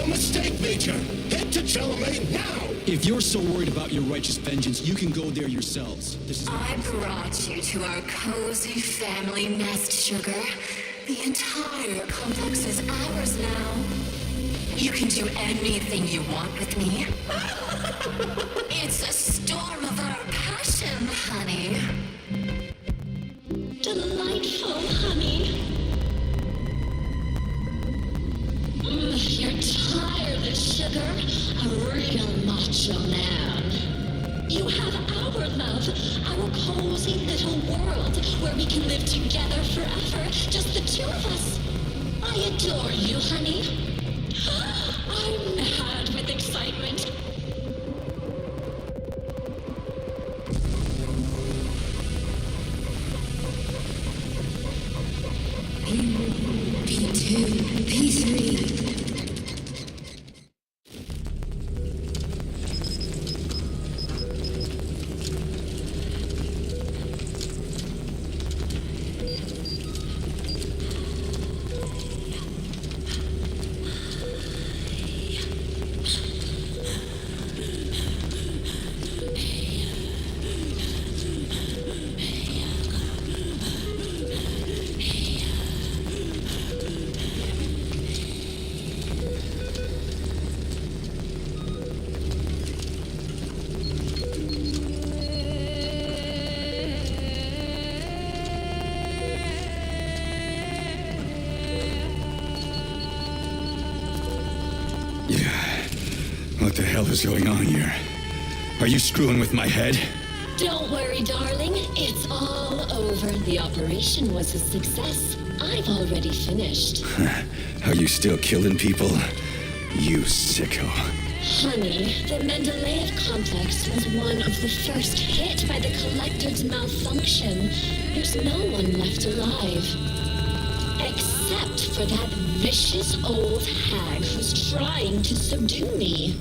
mistake, Major. Head to Chalamet now. If you're so worried about your righteous vengeance, you can go there yourselves. This is... I brought you to our cozy family nest, Sugar. The entire complex is ours now. You can do anything you want with me. It's a storm of our passion, honey. Delightful, honey. You're tired, Sugar. A real macho man. You have our love, our cozy little world where we can live together forever, just the two of us. I adore you, honey. I'm mad with excitement. P2, P3. What the hell is going on here? Are you screwing with my head? Don't worry, darling. It's all over. The operation was a success. I've already finished. Are you still killing people? You sicko. Honey, the Mendeleev complex was one of the first hit by the Collector's malfunction. There's no one left alive. Except for that vicious old hag who's trying to subdue me.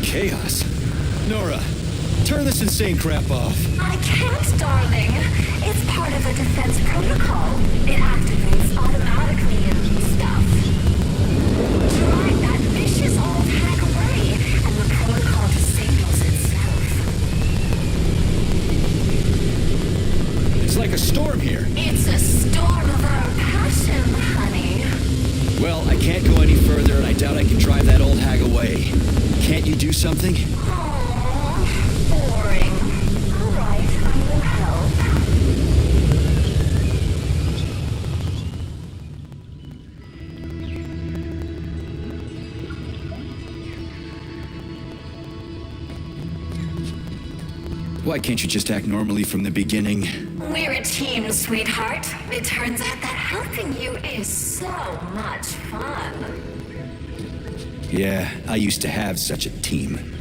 Chaos. Nora, turn this insane crap off. I can't, darling. It's part of a defense protocol. It activates automatically and stuff. Drive that vicious old hack away, and the protocol disables itself. It's like a storm here. It's a storm of our passion, honey. Well, I can't go any further, and I doubt I can drive that old hag away. Can't you do something? Aww, boring. All right, I will help. Why can't you just act normally from the beginning? We're a team, sweetheart. It turns out that helping you is so much fun. Yeah, I used to have such a team.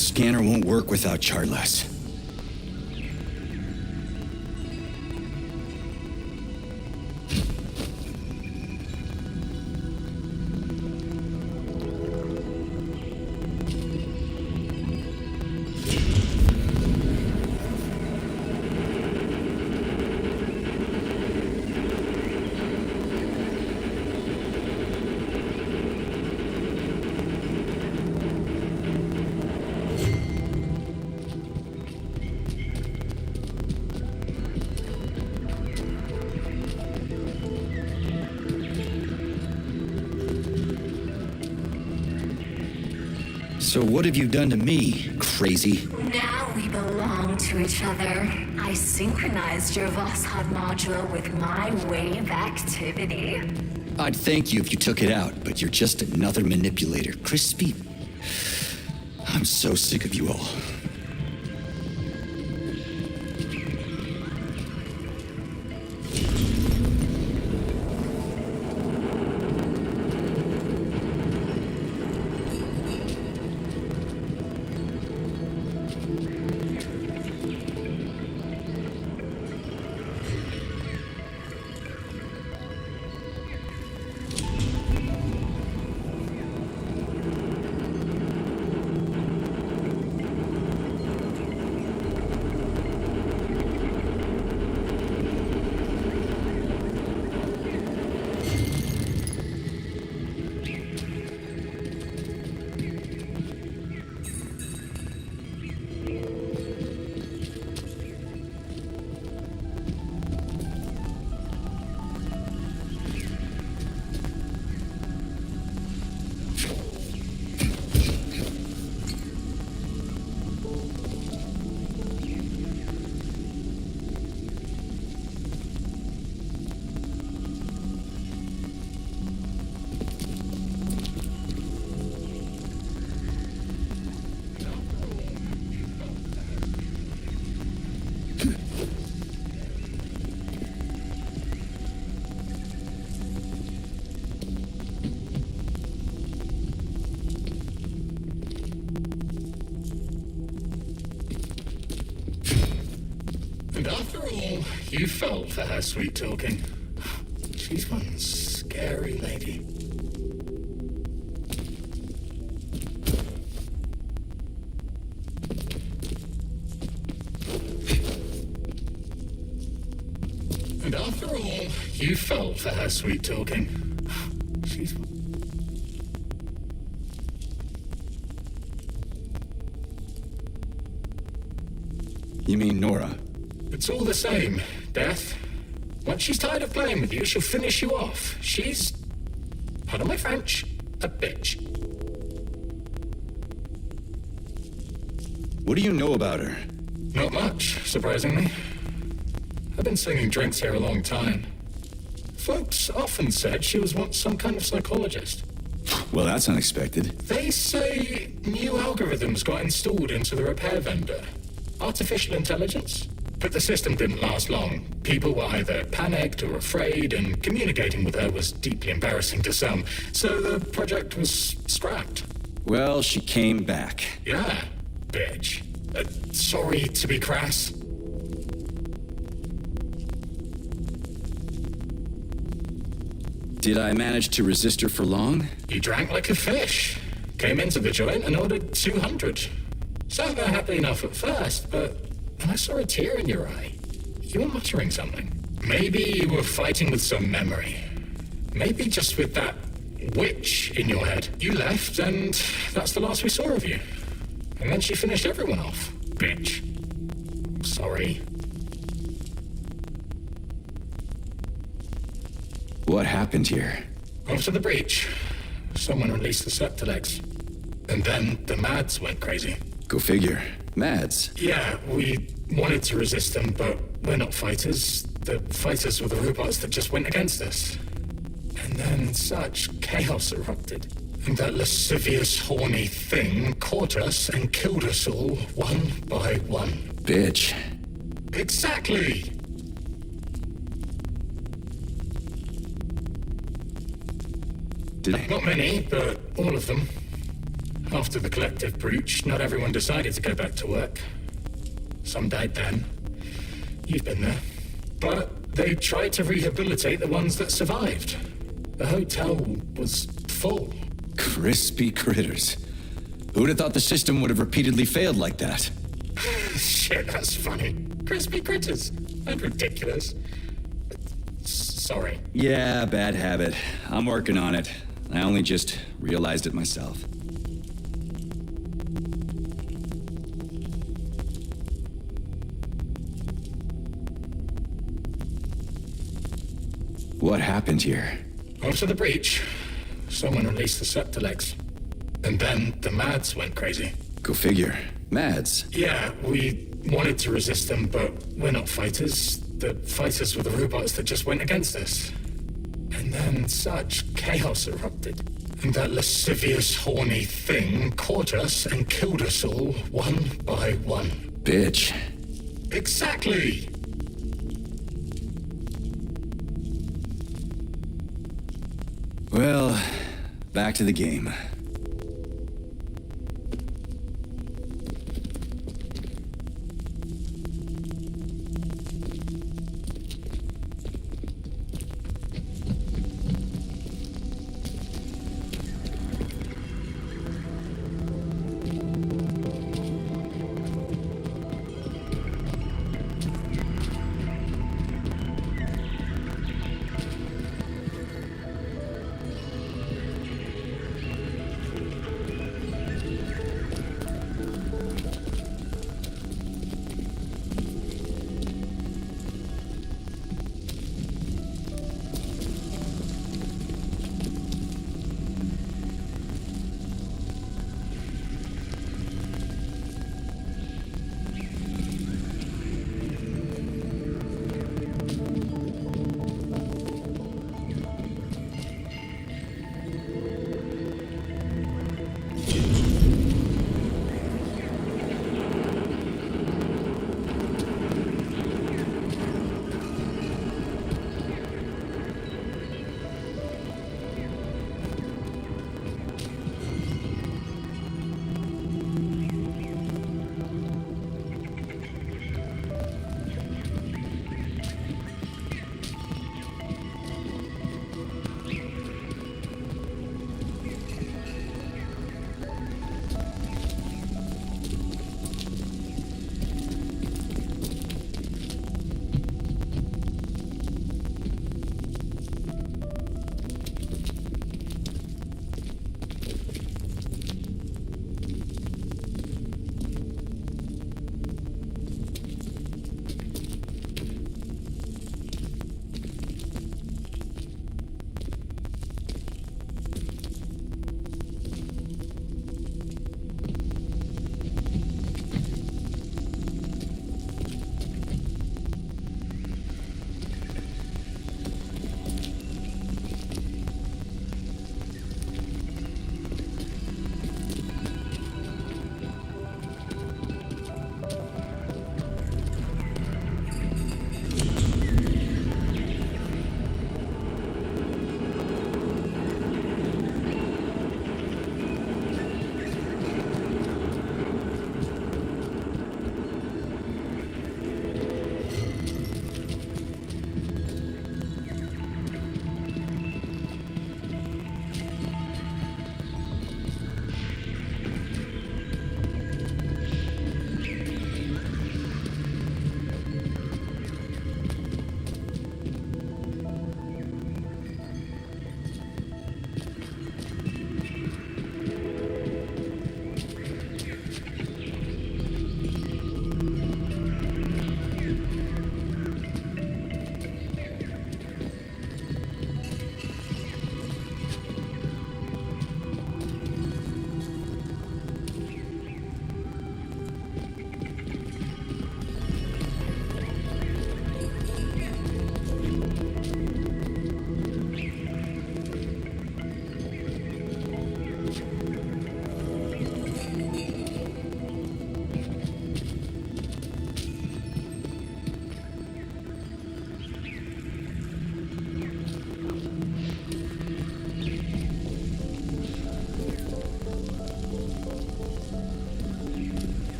Scanner won't work without Chartless. So what have you done to me, crazy? Now we belong to each other. I synchronized your Voskhod module with my wave activity. I'd thank you if you took it out, but you're just another manipulator. Crispy. I'm so sick of you all. And after all, you fell for her sweet talking. She's one scary lady. And after all, you fell for her sweet talking. She's one. You mean Nora? It's all the same, Death. Once she's tired of playing with you, she'll finish you off. She's, pardon my French, a bitch. What do you know about her? Not much, surprisingly. I've been slinging drinks here a long time. Folks often said she was once some kind of psychologist. Well, that's unexpected. They say new algorithms got installed into the repair vendor. Artificial intelligence. But the system didn't last long. People were either panicked or afraid, and communicating with her was deeply embarrassing to some. So the project was scrapped. Well, she came back. Yeah, bitch. Sorry to be crass. Did I manage to resist her for long? You drank like a fish. Came into the joint and ordered 200. Sat there happy enough at first, but when I saw a tear in your eye, you were muttering something. Maybe you were fighting with some memory. Maybe just with that witch in your head. You left, and that's the last we saw of you. And then she finished everyone off. Bitch. Sorry. What happened here? After the breach, someone released the Septilegs. And then the Mads went crazy. Go figure. Mads. Yeah, we wanted to resist them, but we're not fighters. The fighters were the robots that just went against us. And then such chaos erupted. And that lascivious, horny thing caught us and killed us all, one by one. Bitch. Exactly! Did I? Not many, but all of them. After the collective breach, not everyone decided to go back to work. Some died then. You've been there. But they tried to rehabilitate the ones that survived. The hotel was full. Crispy critters. Who'd have thought the system would have repeatedly failed like that? Shit, that's funny. Crispy critters. And ridiculous. Sorry. Yeah, bad habit. I'm working on it. I only just realized it myself. What happened here? After the breach, someone released the Septilegs. And then the Mads went crazy. Go figure. Mads. Yeah, we wanted to resist them, but we're not fighters. The fighters were the robots that just went against us. And then such chaos erupted. And that lascivious, horny thing caught us and killed us all, one by one. Bitch. Exactly! Well, back to the game.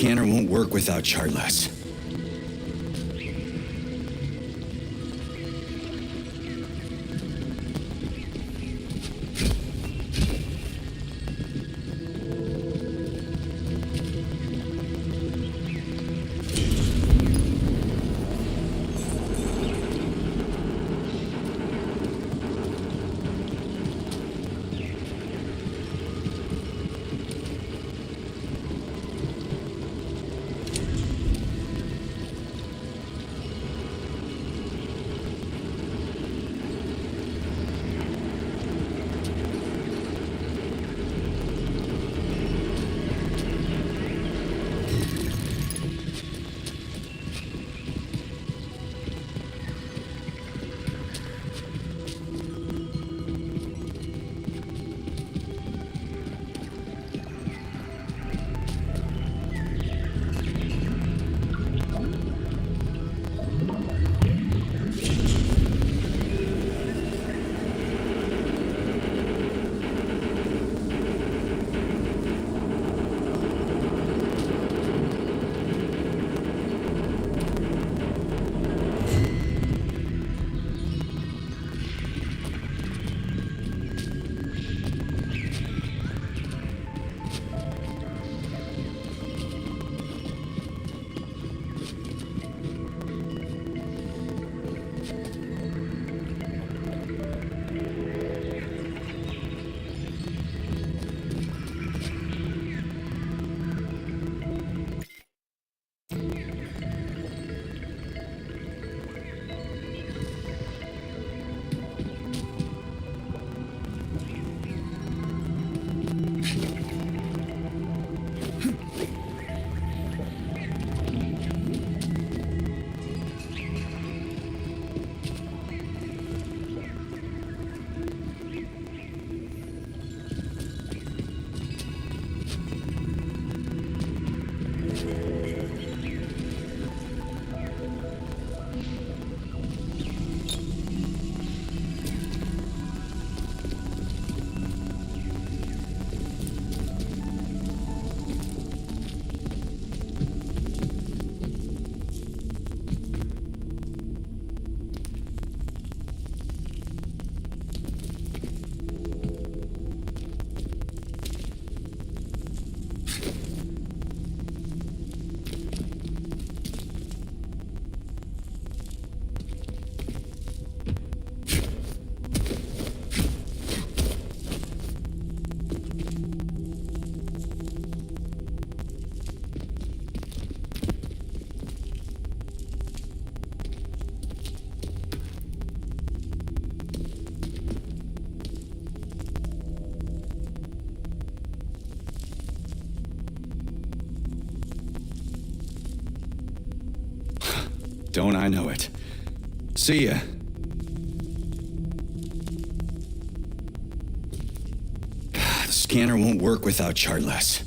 scanner won't work without Charles. Don't I know it? See ya. The scanner won't work without Charles.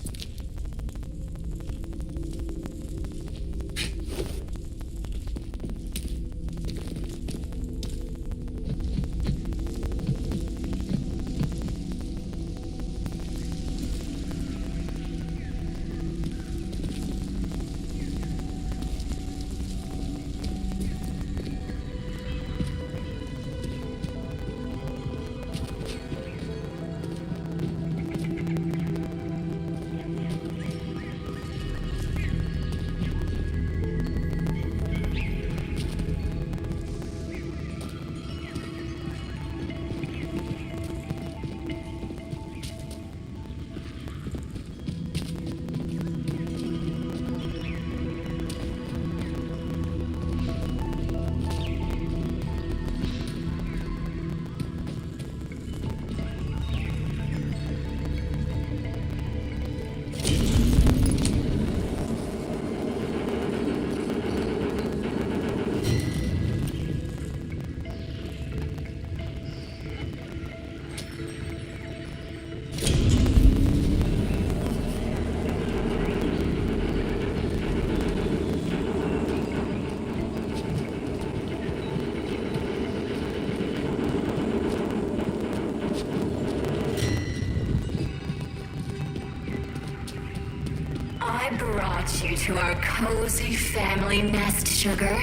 to our cozy family nest, sugar.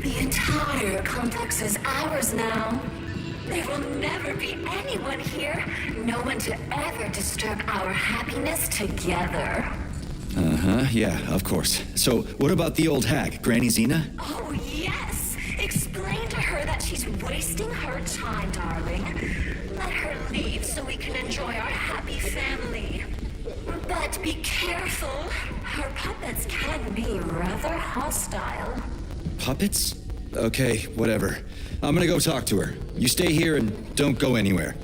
The entire complex is ours now. There will never be anyone here, no one to ever disturb our happiness together. Uh-huh, yeah, of course. So, what about the old hag, Granny Xena? Oh, yes. Explain to her that she's wasting her time, darling. Let her leave so we can enjoy our happy family. But be careful. Her puppets can be rather hostile. Puppets? Okay, whatever. I'm gonna go talk to her. You stay here and don't go anywhere.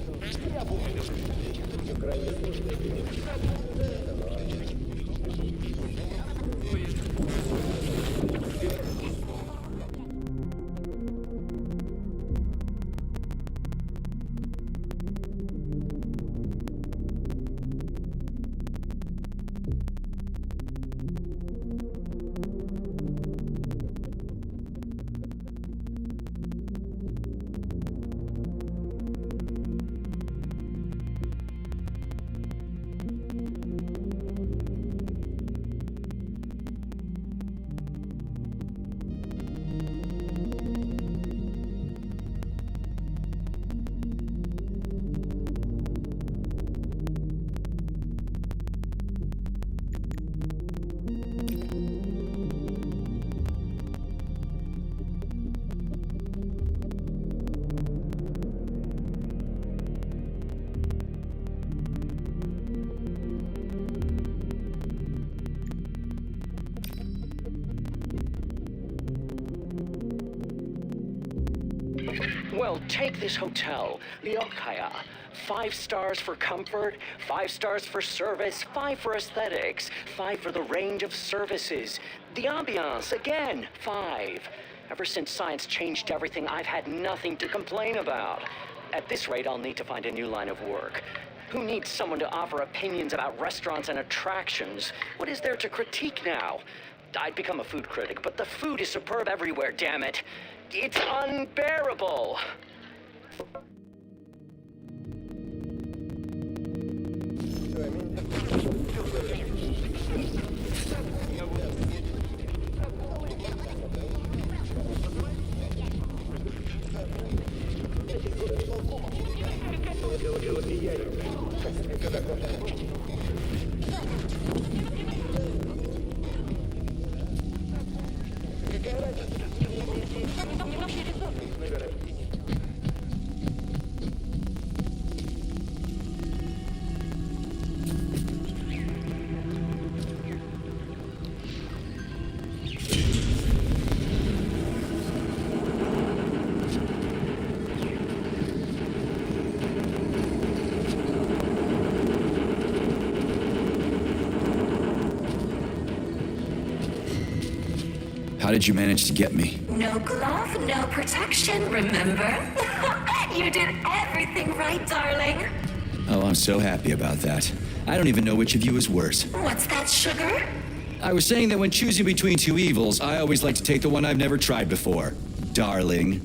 Well, take this hotel, the Okaya. 5 stars for comfort, 5 stars for service, 5 for aesthetics, 5 for the range of services. The ambiance, again, 5. Ever since science changed everything, I've had nothing to complain about. At this rate, I'll need to find a new line of work. Who needs someone to offer opinions about restaurants and attractions? What is there to critique now? I'd become a food critic, but the food is superb everywhere, damn it. It's unbearable. How did you manage to get me? No glove, no protection, remember? You did everything right, darling. Oh, I'm so happy about that. I don't even know which of you is worse. What's that, sugar? I was saying that when choosing between two evils, I always like to take the one I've never tried before. Darling.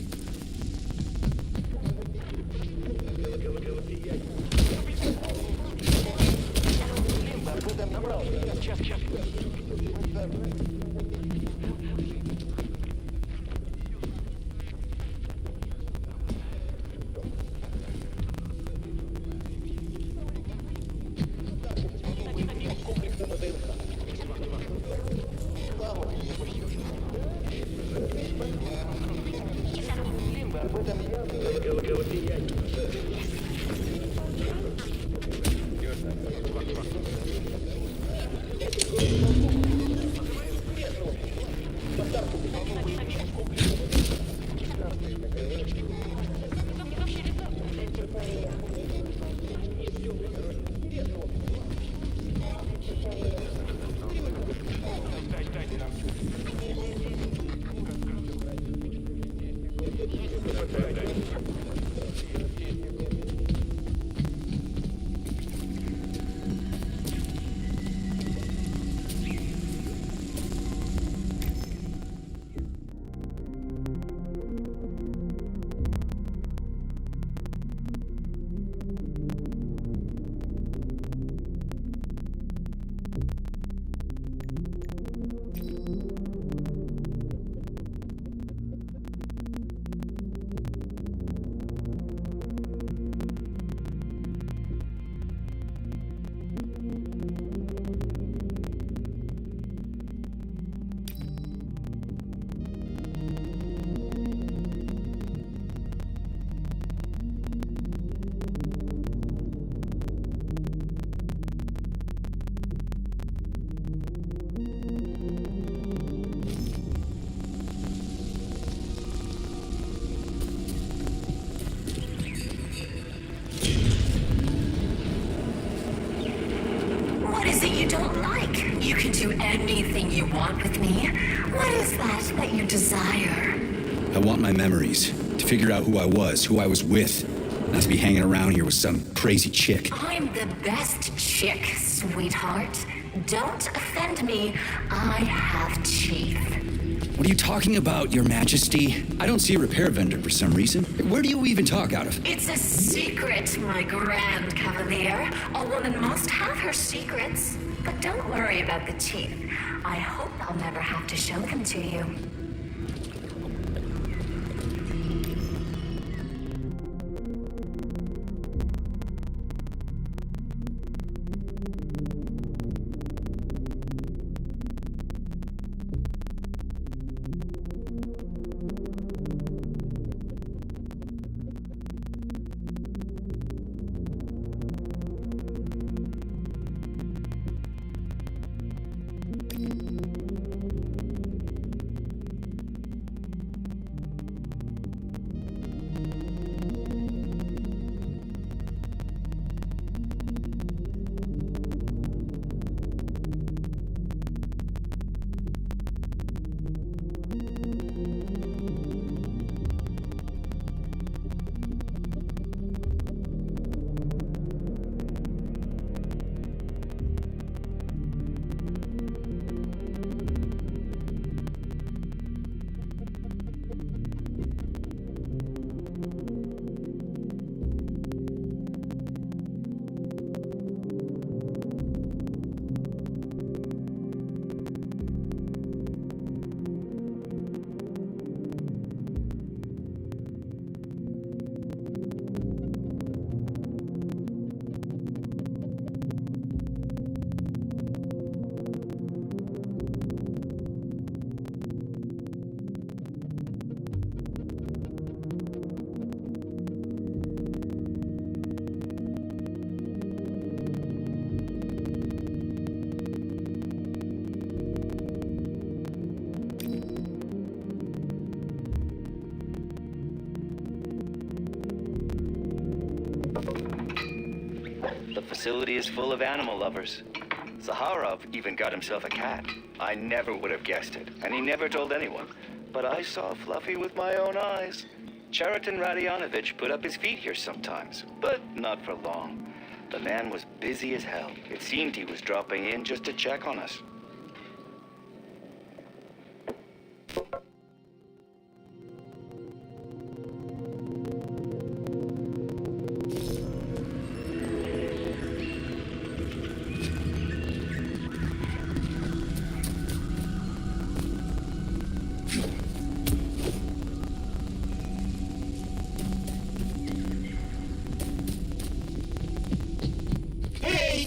desire? I want my memories, to figure out who I was with, not to be hanging around here with some crazy chick. I'm the best chick, sweetheart. Don't offend me. I have teeth. What are you talking about, Your Majesty? I don't see a repair vendor for some reason. Where do you even talk out of? It's a secret, my grand cavalier. A woman must have her secrets. But don't worry about the teeth. I hope I'll never have to show them to you. The facility is full of animal lovers. Zaharov even got himself a cat. I never would have guessed it, and he never told anyone. But I saw Fluffy with my own eyes. Cheriton Radionovich put up his feet here sometimes, but not for long. The man was busy as hell. It seemed he was dropping in just to check on us.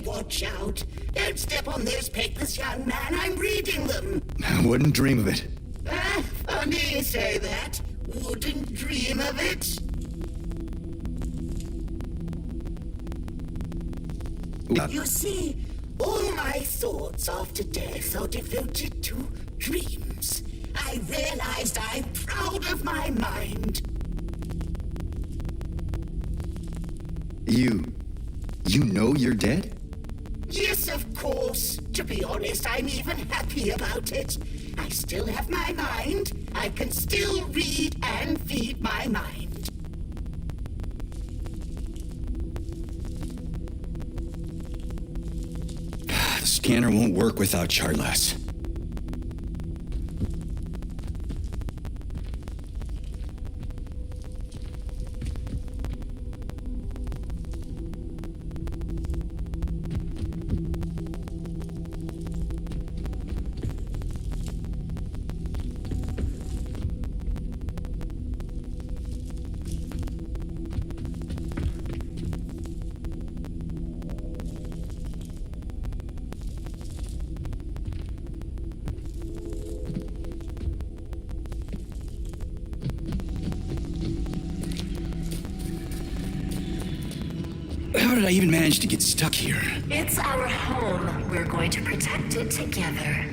Watch out! Don't step on those papers, young man. I'm reading them. I wouldn't dream of it. Funny you say that. Wouldn't dream of it. You see, all my thoughts after death are devoted to dreams. I realized I'm proud of my mind. You know you're dead? Yes, of course. To be honest, I'm even happy about it. I still have my mind. I can still read and feed my mind. The scanner won't work without Charlas. How did I even manage to get stuck here? It's our home. We're going to protect it together.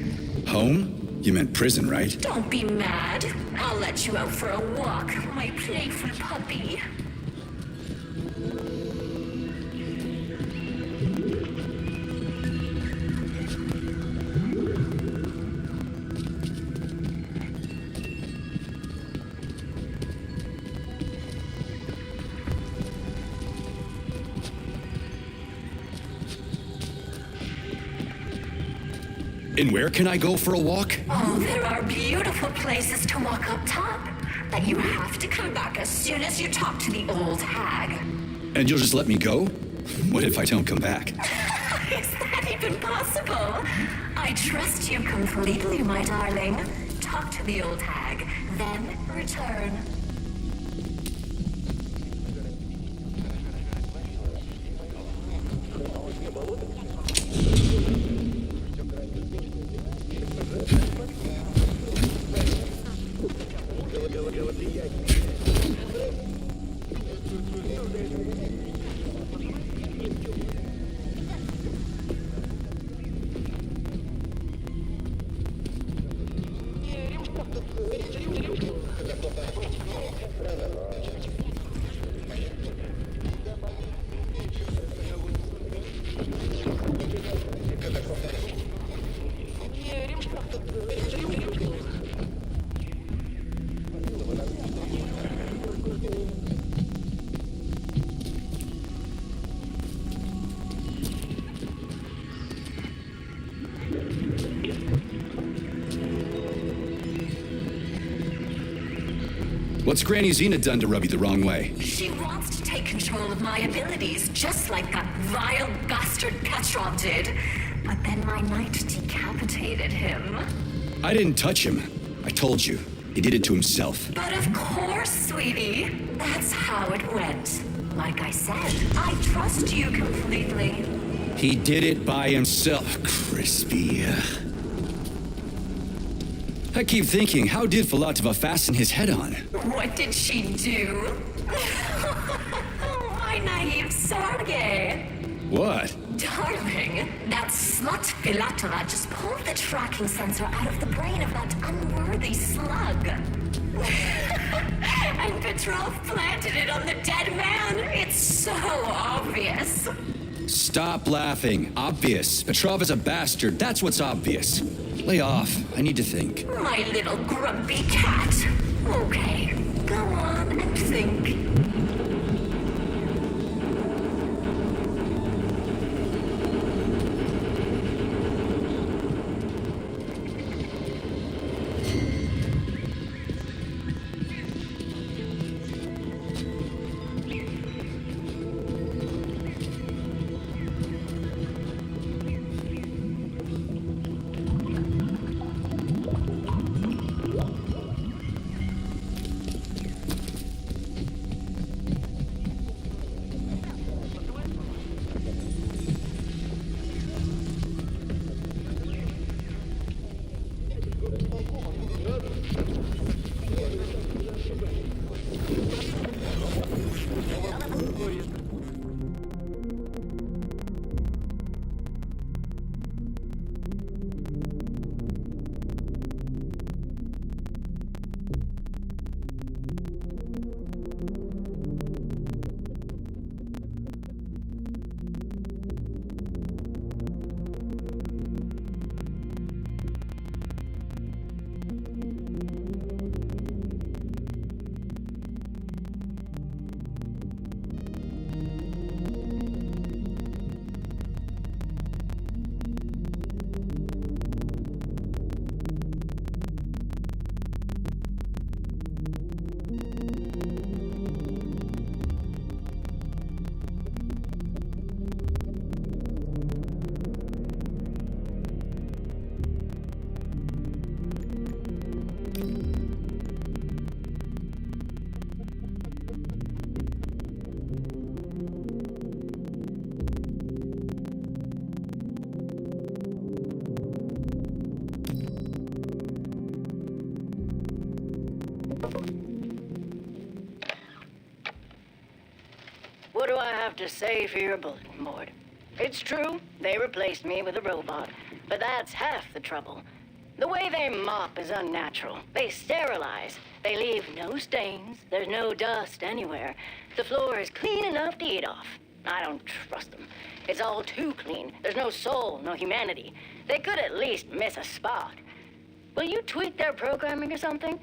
Home? You meant prison, right? Don't be mad. I'll let you out for a walk, my playful puppy. And where can I go for a walk? Oh, there are beautiful places to walk up top. But you have to come back as soon as you talk to the old hag. And you'll just let me go? What if I don't come back? Is that even possible? I trust you completely, my darling. Talk to the old hag, then return. What's Granny Xena done to rub you the wrong way? She wants to take control of my abilities, just like that vile bastard Petrov did. But then my knight decapitated him. I didn't touch him. I told you. He did it to himself. But of course, sweetie. That's how it went. Like I said, I trust you completely. He did it by himself, Crispy. I keep thinking, how did Filatova fasten his head on? What did she do? My naive Sergei. What? Darling, that slut Filatova just pulled the tracking sensor out of the brain of that unworthy slug. And Petrov planted it on the dead man. It's so obvious. Stop laughing. Obvious. Petrov is a bastard. That's what's obvious. Lay off. I need to think. My little grumpy cat. Okay, go on and think. What do I have to say for your bulletin board? It's true, they replaced me with a robot, but that's half the trouble. The way they mop is unnatural. They sterilize. They leave no stains. There's no dust anywhere. The floor is clean enough to eat off. I don't trust them. It's all too clean. There's no soul, no humanity. They could at least miss a spot. Will you tweak their programming or something?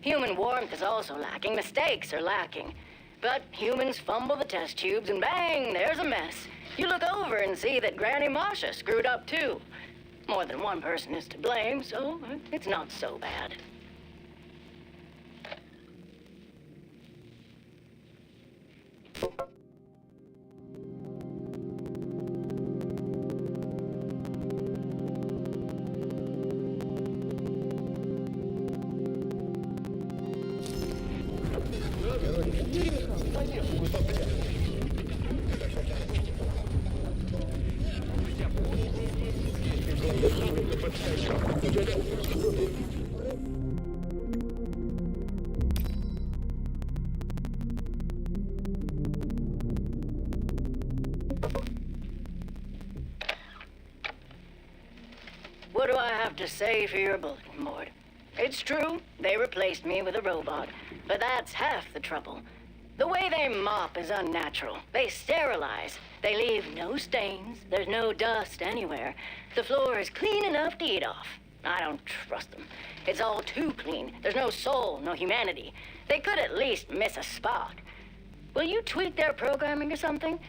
Human warmth is also lacking. Mistakes are lacking. But humans fumble the test tubes and bang, there's a mess. You look over and see that Granny Masha screwed up too. More than one person is to blame, so it's not so bad. What do I have to say for your bulletin board? It's true, they replaced me with a robot, but that's half the trouble. The way they mop is unnatural. They sterilize. They leave no stains. There's no dust anywhere. The floor is clean enough to eat off. I don't trust them. It's all too clean. There's no soul, no humanity. They could at least miss a spot. Will you tweak their programming or something?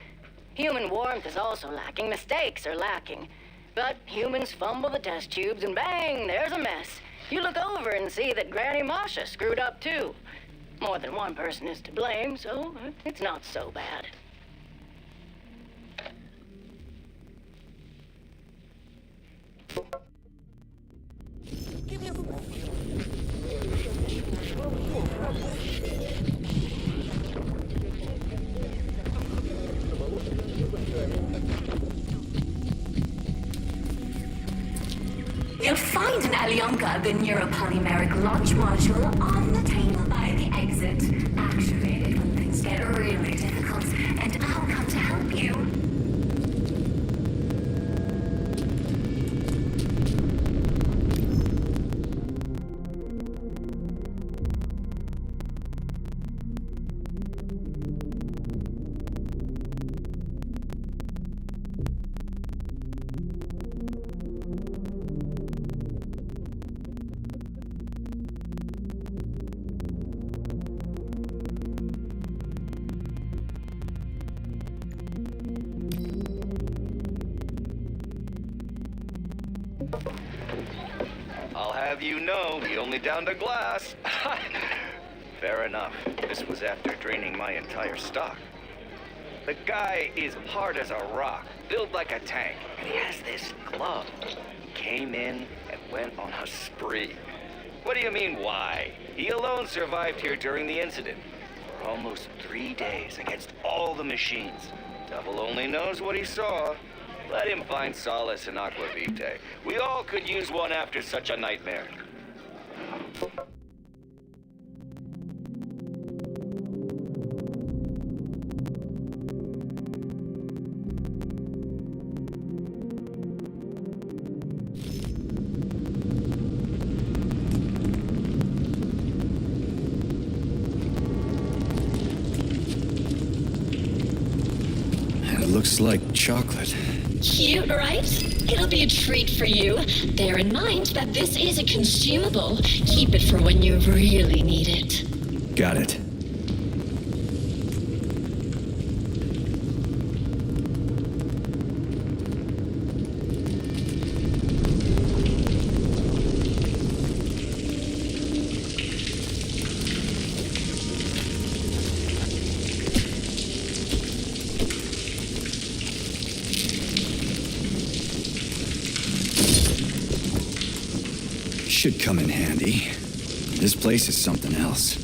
Human warmth is also lacking. Mistakes are lacking. But humans fumble the test tubes and bang, there's a mess. You look over and see that Granny Masha screwed up too. More than one person is to blame, so it's not so bad. You'll find an Alyonka, the neuropolymeric launch module, on the table by the exit. Activate it when things get really difficult, and I'll come to help you. I'll have you know, he only downed a glass. Fair enough. This was after draining my entire stock. The guy is hard as a rock, built like a tank, and he has this glove. Came in and went on a spree. What do you mean, why? He alone survived here during the incident. For almost 3 days against all the machines. Devil only knows what he saw. Let him find solace in Aqua Vitae. We all could use one after such a nightmare. It looks like chocolate. Cute, right? It'll be a treat for you. Bear in mind that this is a consumable. Keep it for when you really need it. Got it. Should come in handy. This place is something else.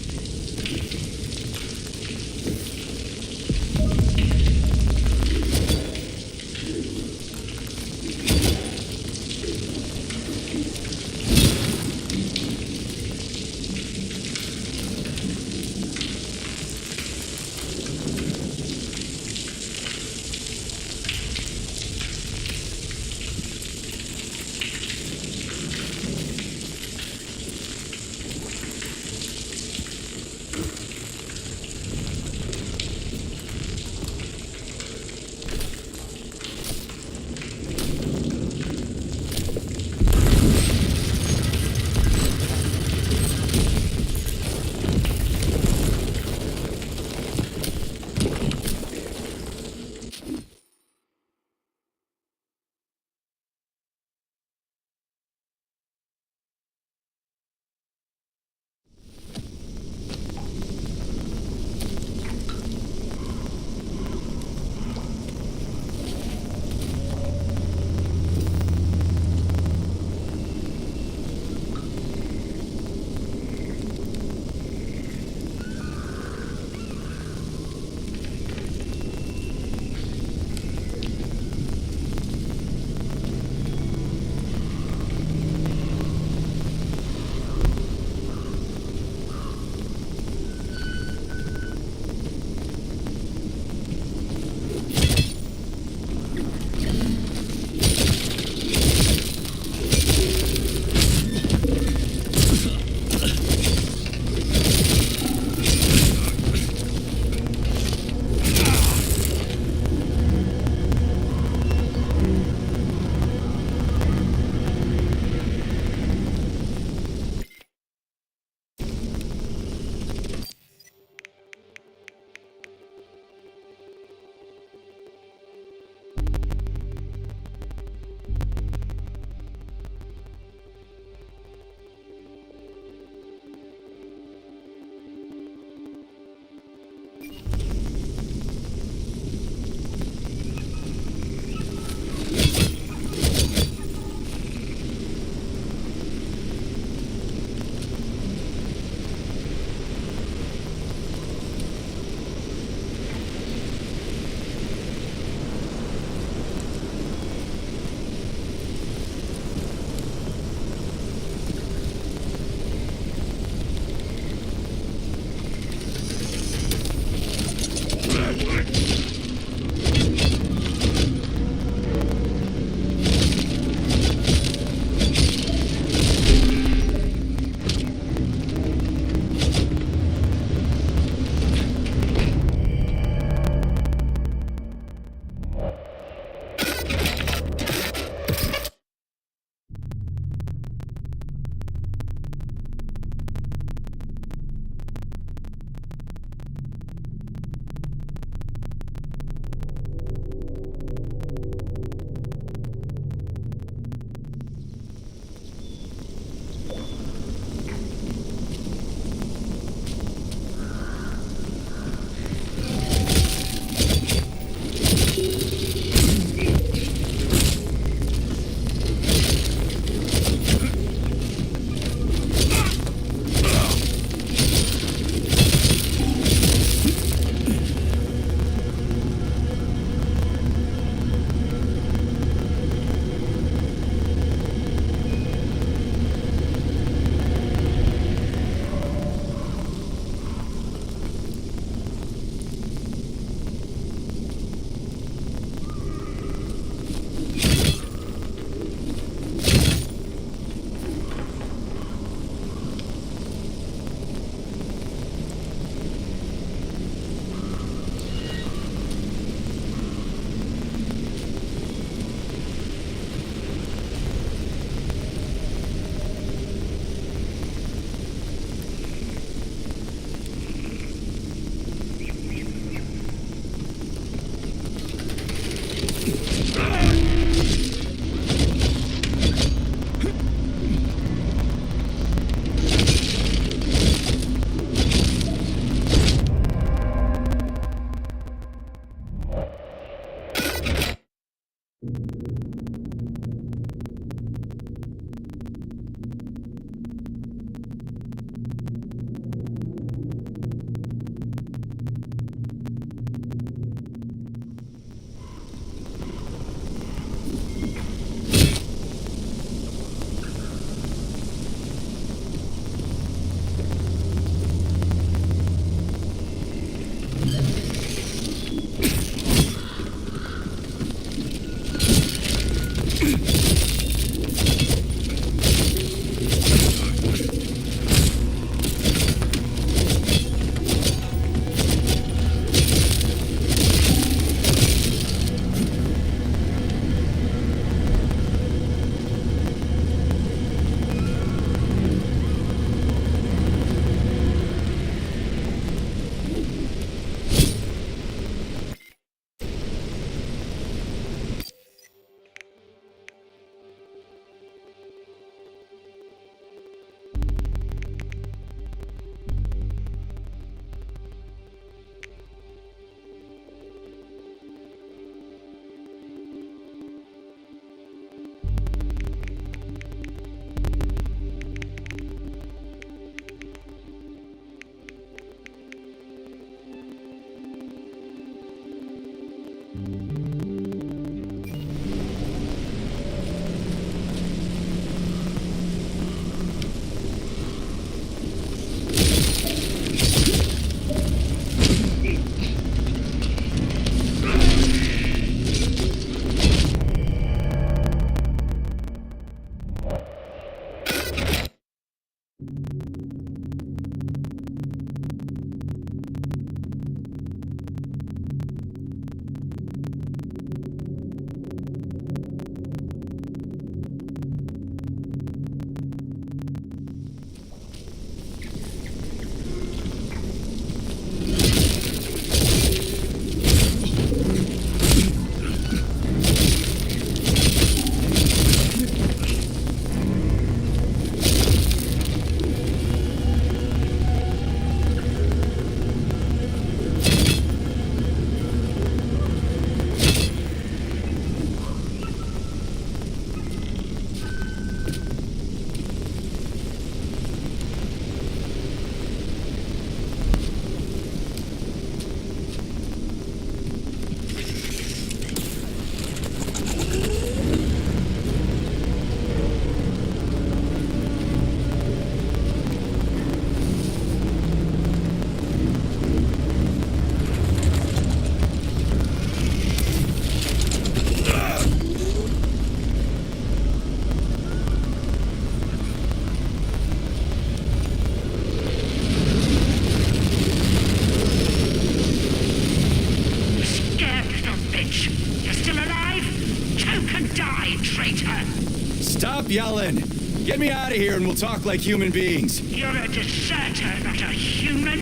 Stop yelling! Get me out of here and we'll talk like human beings. You're a deserter, not a human.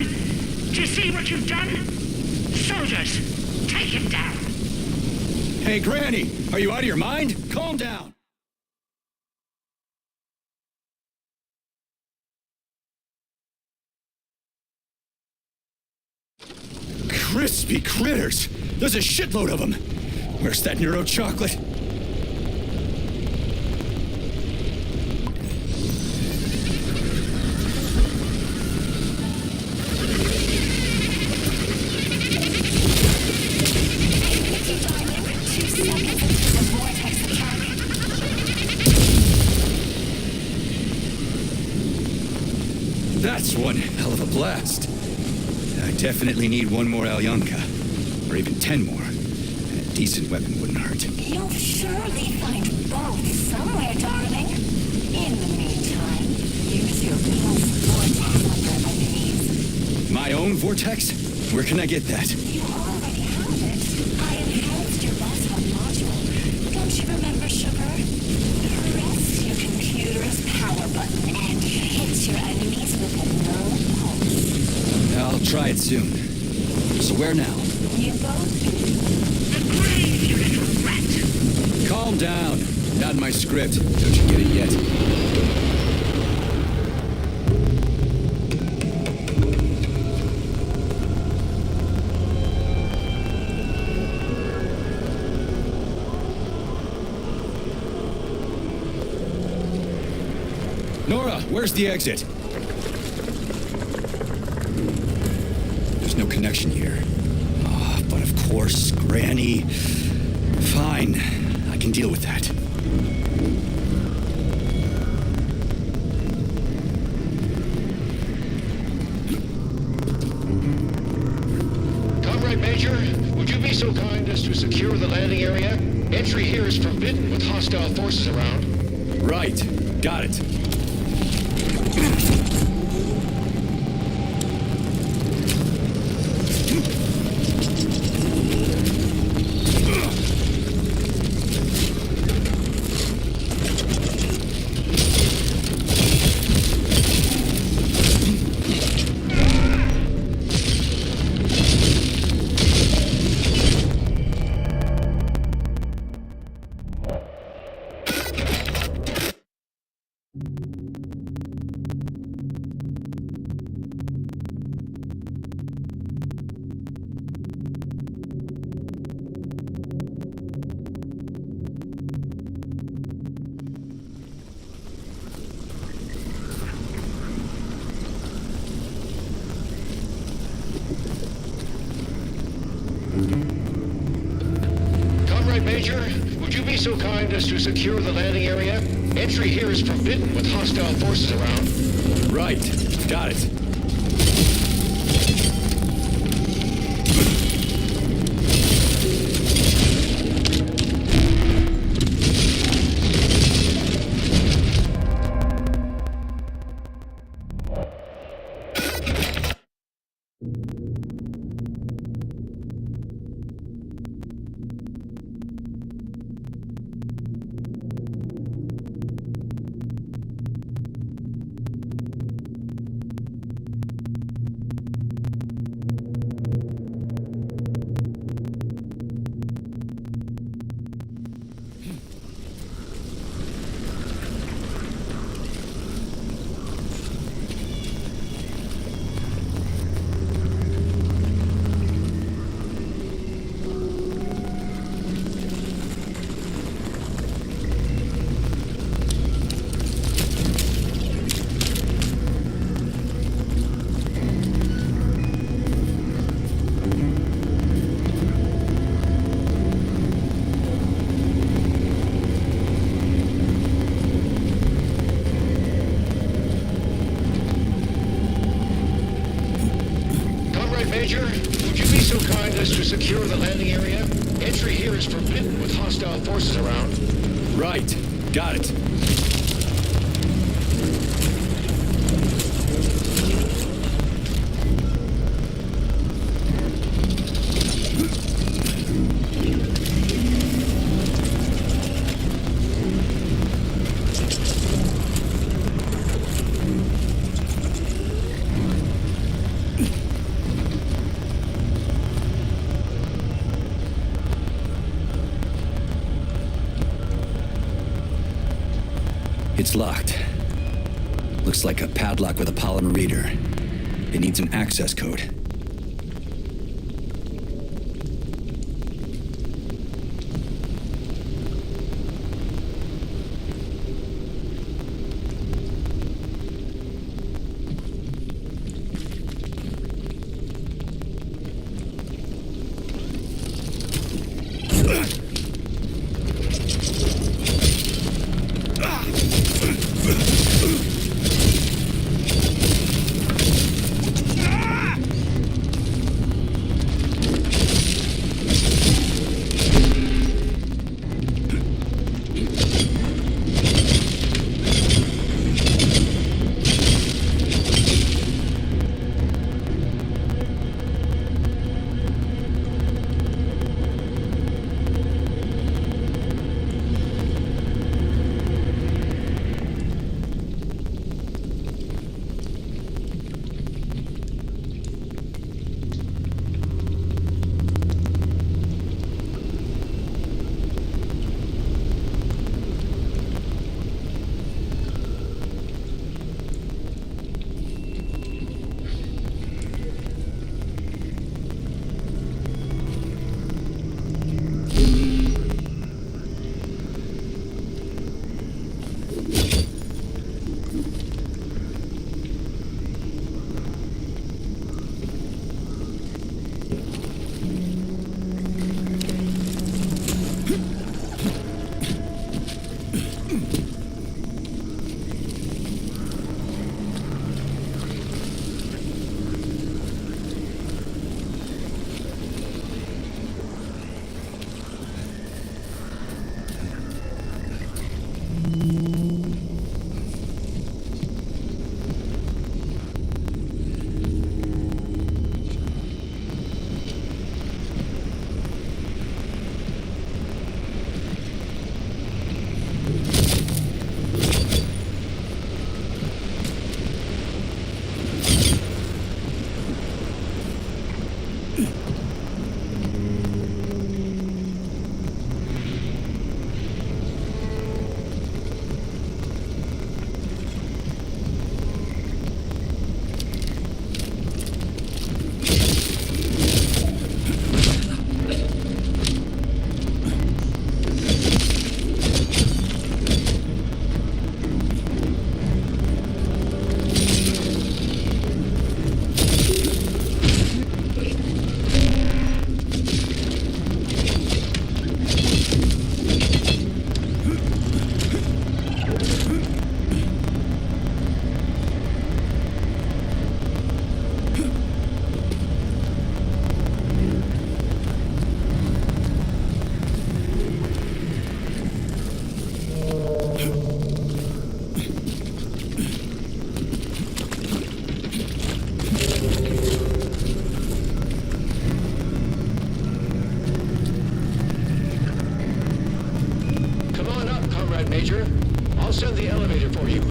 Do you see what you've done? Soldiers, take him down. Hey, Granny, are you out of your mind? Calm down. Crispy critters! There's a shitload of them! Where's that Neuro chocolate? That's one hell of a blast. I definitely need one more Alyonka. Or even 10 more. And a decent weapon wouldn't hurt. You'll surely find both somewhere, darling. In the meantime, use your pulse vortex under my knees. My own vortex? Where can I get that? You already have it. I enhanced your Boston module. Don't you remember, sugar? Press your computer's power button and hit your enemies with a low pulse. I'll try it soon. So where now? You both The grave, you little rat. Calm down. Not my script. Don't you get it yet? Nora, where's the exit? There's no connection here. Oh, but of course, Granny. Fine. I can deal with that. Comrade Major, would you be so kind as to secure the landing area? Entry here is forbidden with hostile forces around. Right. Got it. Comrade Major, would you be so kind as to secure the landing area? Entry here is forbidden with hostile forces around. Right. Got it. Major, would you be so kind as to secure the landing area? Entry here is forbidden with hostile forces around. Right. Got it. It's locked. Looks like a padlock with a polymer reader. It needs an access code. Major. I'll send the elevator for you.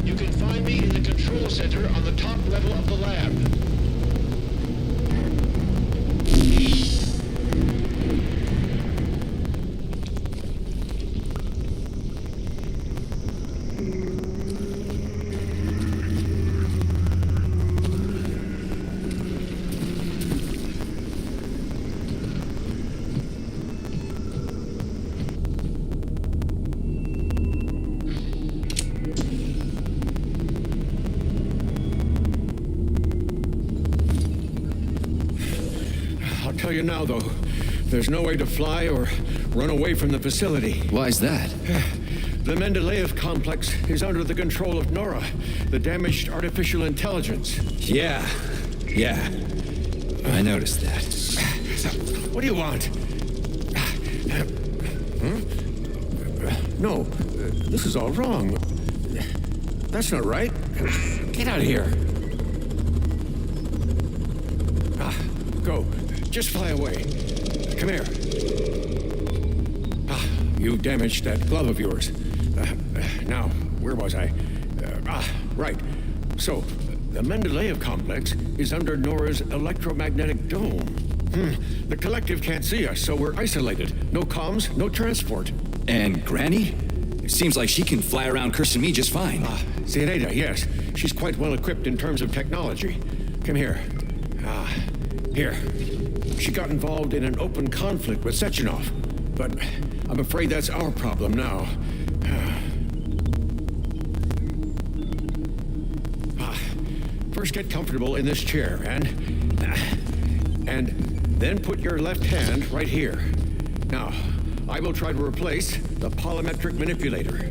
You can find me in the control center on the top level of the lab. Tell you now, though, there's no way to fly or run away from the facility. Why's that? The Mendeleev complex is under the control of Nora, the damaged artificial intelligence. Yeah. I noticed that. What do you want? No, this is all wrong. That's not right. Get out of here. Go. Just fly away. Come here. You damaged that glove of yours. Now, where was I? Right. So, the Mendeleev complex is under Nora's electromagnetic dome. The collective can't see us, so we're isolated. No comms, no transport. And Granny? It seems like she can fly around cursing me just fine. Zinaida, yes. She's quite well equipped in terms of technology. Come here. Here. She got involved in an open conflict with Sechenov, but I'm afraid that's our problem now. First get comfortable in this chair, and then put your left hand right here. Now, I will try to replace the polymetric manipulator.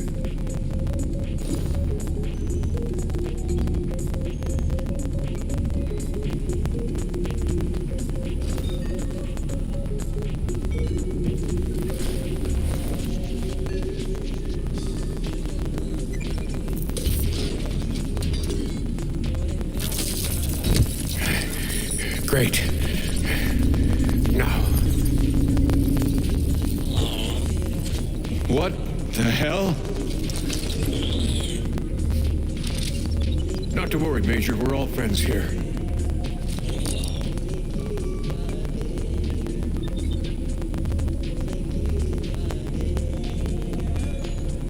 Great. Now. What the hell? Not to worry, Major. We're all friends here.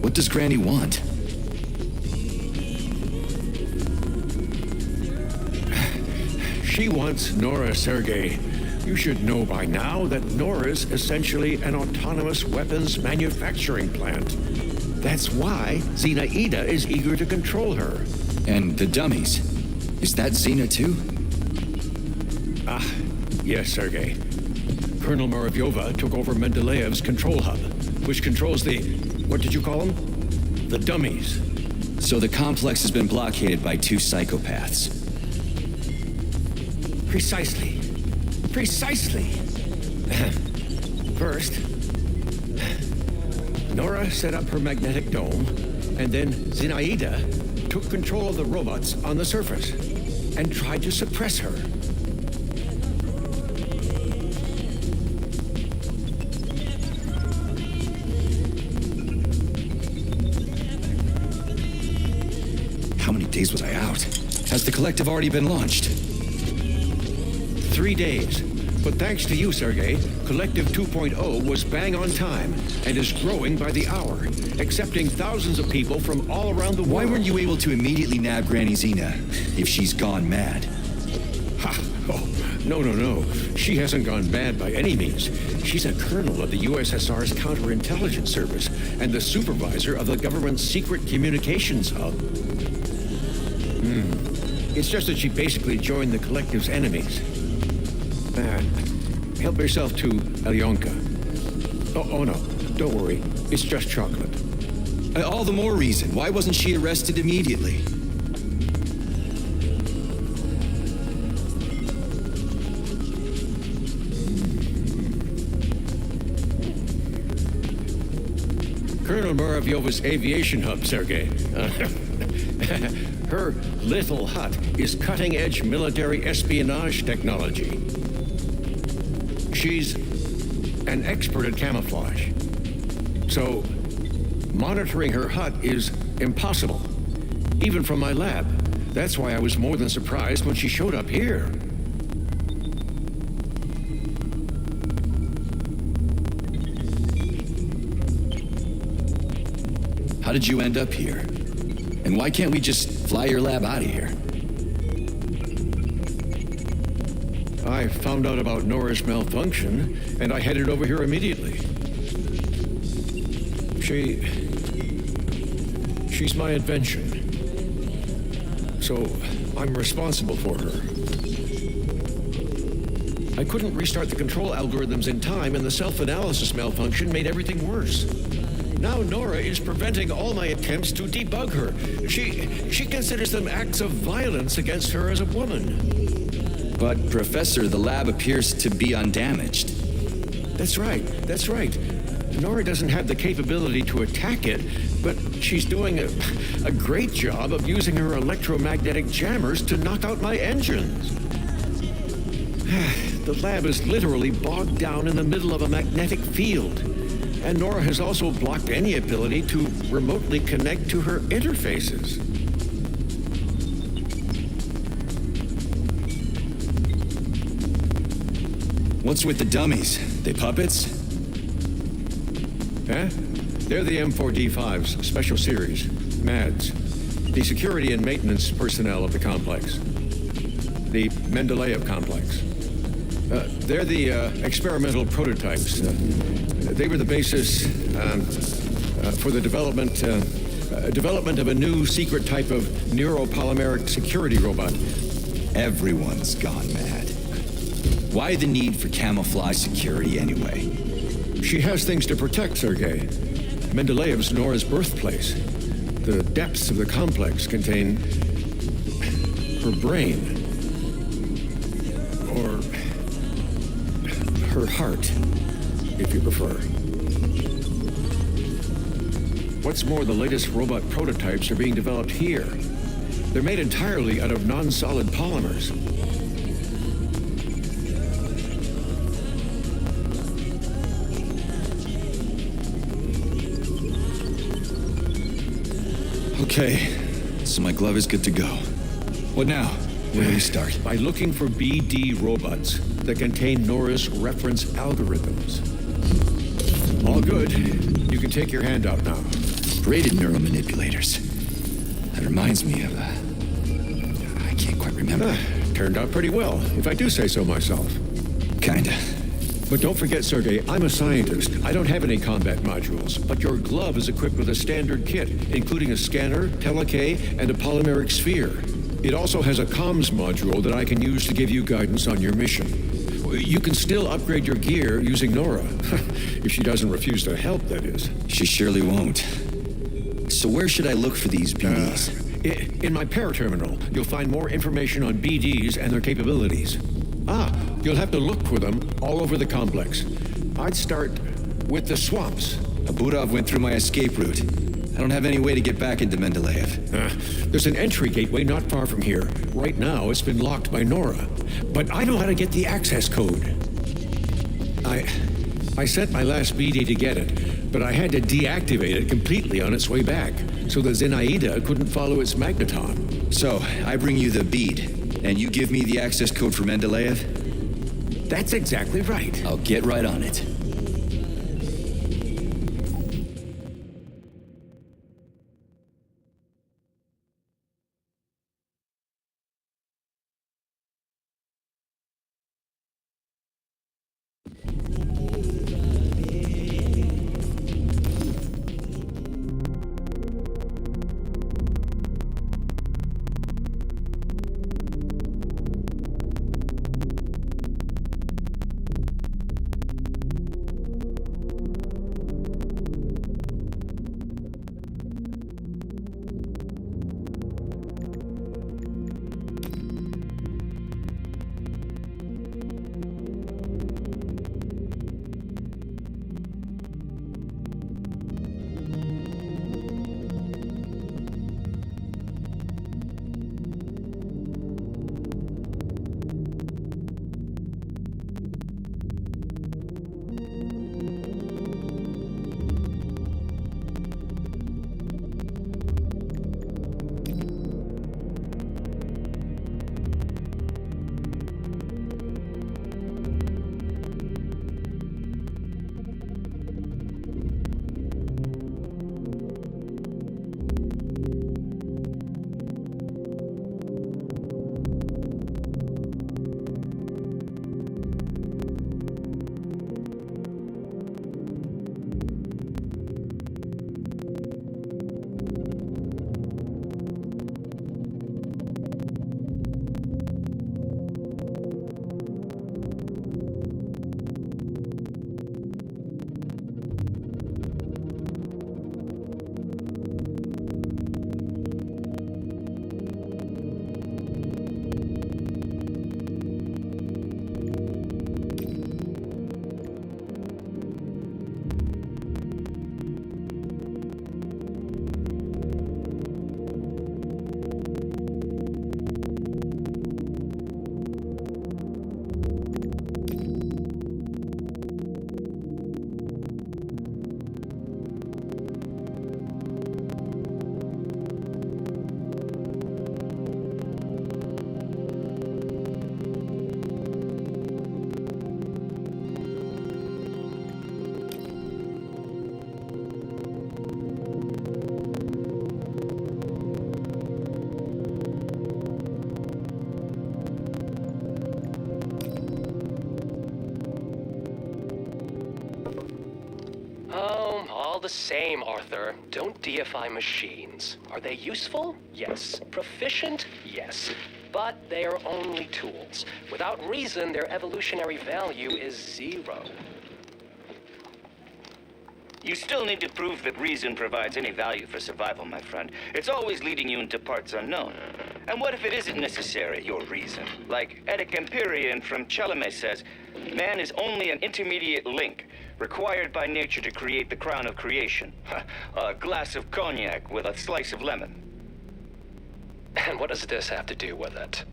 What does Granny want? She wants Nora, Sergei. You should know by now that Nora's essentially an autonomous weapons manufacturing plant. That's why Zinaida is eager to control her. And the dummies. Is that Xena too? Yes, Sergei. Colonel Maravyova took over Mendeleev's control hub, which controls the... what did you call them? The dummies. So the complex has been blockaded by two psychopaths. Precisely. First, Nora set up her magnetic dome, and then Zinaida took control of the robots on the surface and tried to suppress her. How many days was I out? Has the collective already been launched? 3 days. But thanks to you, Sergei, Collective 2.0 was bang on time and is growing by the hour, accepting thousands of people from all around the world. Why weren't you able to immediately nab Granny Xena if she's gone mad? Oh, no. She hasn't gone bad by any means. She's a colonel of the USSR's counterintelligence service and the supervisor of the government's secret communications hub. It's just that she basically joined the Collective's enemies. Help yourself to Alyonka. Oh no, don't worry. It's just chocolate. All the more reason. Why wasn't she arrested immediately? Colonel Muravyova's aviation hub, Sergei. Her little hut is cutting-edge military espionage technology. She's an expert at camouflage. So, monitoring her hut is impossible, even from my lab. That's why I was more than surprised when she showed up here. How did you end up here? And why can't we just fly your lab out of here? I found out about Nora's malfunction, and I headed over here immediately. She's my invention. So, I'm responsible for her. I couldn't restart the control algorithms in time, and the self-analysis malfunction made everything worse. Now Nora is preventing all my attempts to debug her. She considers them acts of violence against her as a woman. But, Professor, the lab appears to be undamaged. That's right. Nora doesn't have the capability to attack it, but she's doing a great job of using her electromagnetic jammers to knock out my engines. The lab is literally bogged down in the middle of a magnetic field. And Nora has also blocked any ability to remotely connect to her interfaces. What's with the dummies? They puppets? Huh? They're the M4D5's Special Series, MADS, the security and maintenance personnel of the complex. The Mendeleev complex. They're the experimental prototypes. They were the basis for the development of a new secret type of neuropolymeric security robot. Everyone's gone mad. Why the need for camouflage security anyway? She has things to protect, Sergei. Mendeleev's Nora's birthplace. The depths of the complex contain her brain. Or her heart, if you prefer. What's more, the latest robot prototypes are being developed here. They're made entirely out of non-solid polymers. Okay, so my glove is good to go. What now? Where do we start? By looking for BD robots that contain Nora's reference algorithms. All good. You can take your hand out now. Braided neural manipulators. That reminds me of I can't quite remember. Turned out pretty well, if I do say so myself. Kinda. But don't forget, Sergei, I'm a scientist. I don't have any combat modules, but your glove is equipped with a standard kit, including a scanner, telekay, and a polymeric sphere. It also has a comms module that I can use to give you guidance on your mission. You can still upgrade your gear using Nora. If she doesn't refuse to help, that is. She surely won't. So where should I look for these BDs? In my paraterminal, you'll find more information on BDs and their capabilities. You'll have to look for them all over the complex. I'd start with the swamps. Abudov went through my escape route. I don't have any way to get back into Mendeleev. There's an entry gateway not far from here. Right now, it's been locked by Nora. But I know how to get the access code. I sent my last BD to get it, but I had to deactivate it completely on its way back, so the Zenaida couldn't follow its magneton. So, I bring you the bead, and you give me the access code for Mendeleev? That's exactly right. I'll get right on it. the same, Arthur. Don't deify machines. Are they useful? Yes. Proficient? Yes. But they are only tools. Without reason, their evolutionary value is 0. You still need to prove that reason provides any value for survival, my friend. It's always leading you into parts unknown. And what if it isn't necessary, your reason? Like Edic Empyrean from Chelome says, man is only an intermediate link, required by nature to create the crown of creation. A glass of cognac with a slice of lemon. And what does this have to do with it?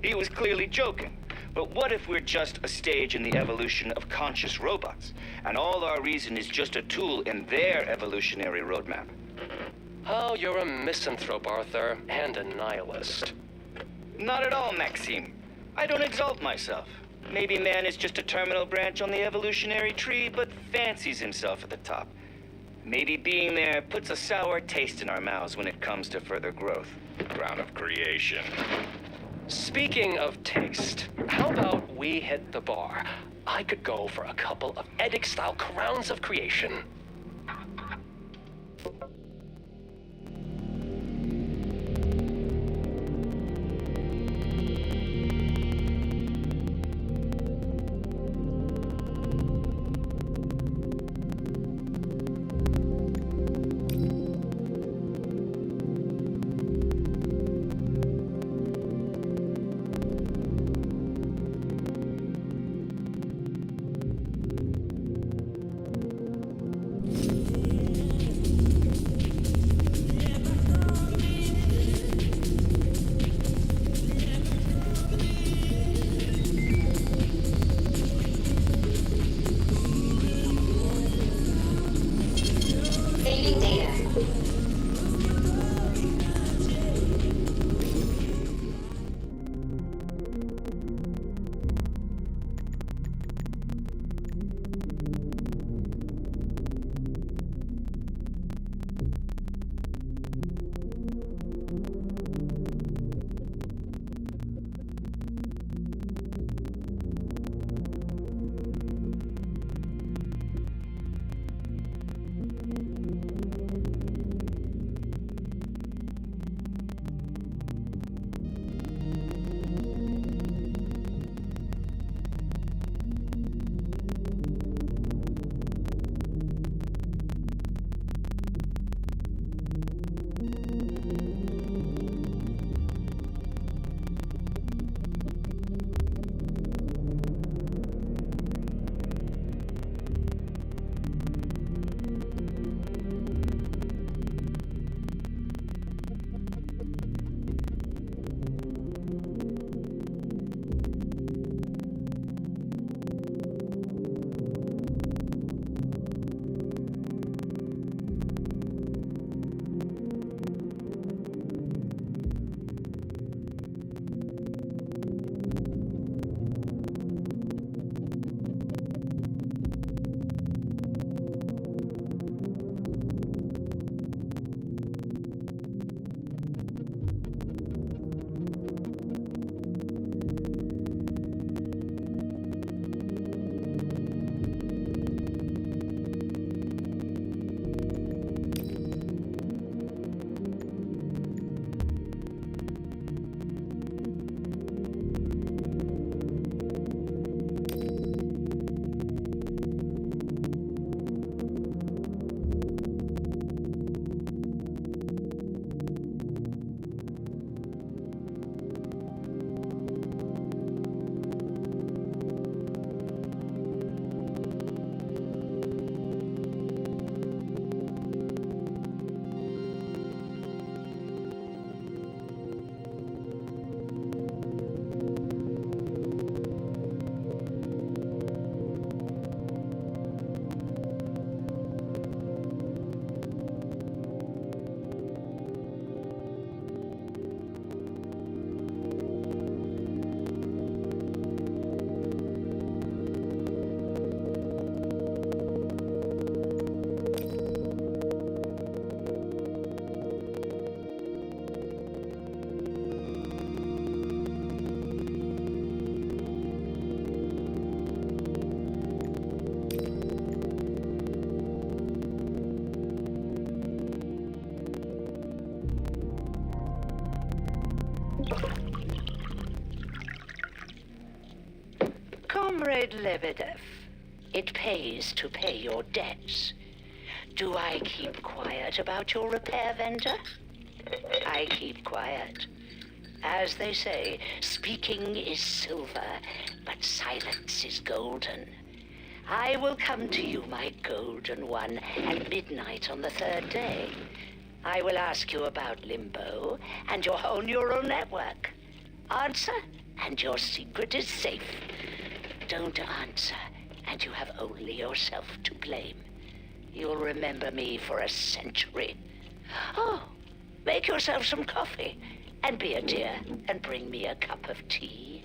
He was clearly joking. But what if we're just a stage in the evolution of conscious robots, and all our reason is just a tool in their evolutionary roadmap? Oh, you're a misanthrope, Arthur, and a nihilist. Not at all, Maxime. I don't exalt myself. Maybe man is just a terminal branch on the evolutionary tree, but fancies himself at the top. Maybe being there puts a sour taste in our mouths when it comes to further growth. Crown of creation. Speaking of taste, how about we hit the bar? I could go for a couple of Edic-style crowns of creation. Comrade Lebedev, it pays to pay your debts. Do I keep quiet about your repair vendor? I keep quiet. As they say, speaking is silver, but silence is golden. I will come to you, my golden one, at midnight on the third day. I will ask you about Limbo and your whole neural network. Answer, and your secret is safe. Don't answer, and you have only yourself to blame. You'll remember me for a century. Oh, make yourself some coffee, and be a dear, and bring me a cup of tea.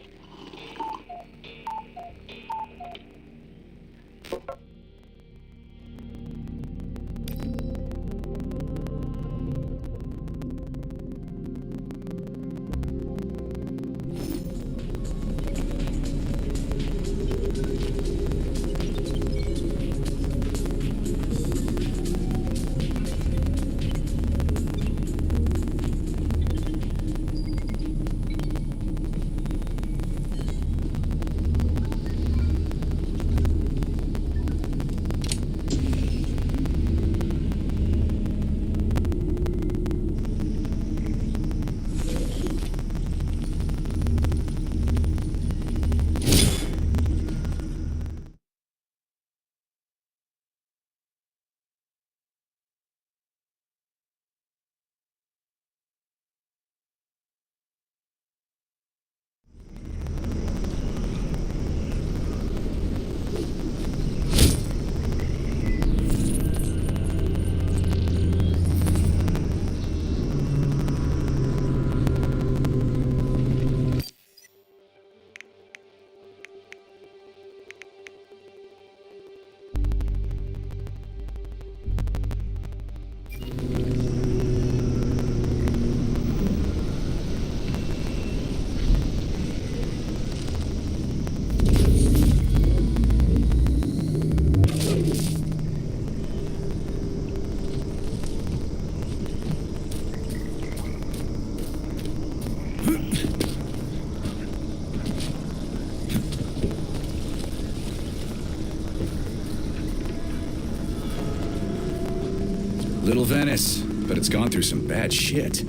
Little Venice, but it's gone through some bad shit.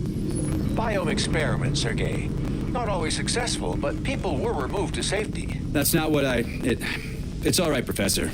Biome experiment, Sergei. Not always successful, but people were removed to safety. That's not what It's all right, Professor.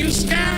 You scared?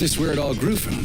Is this where it all grew from?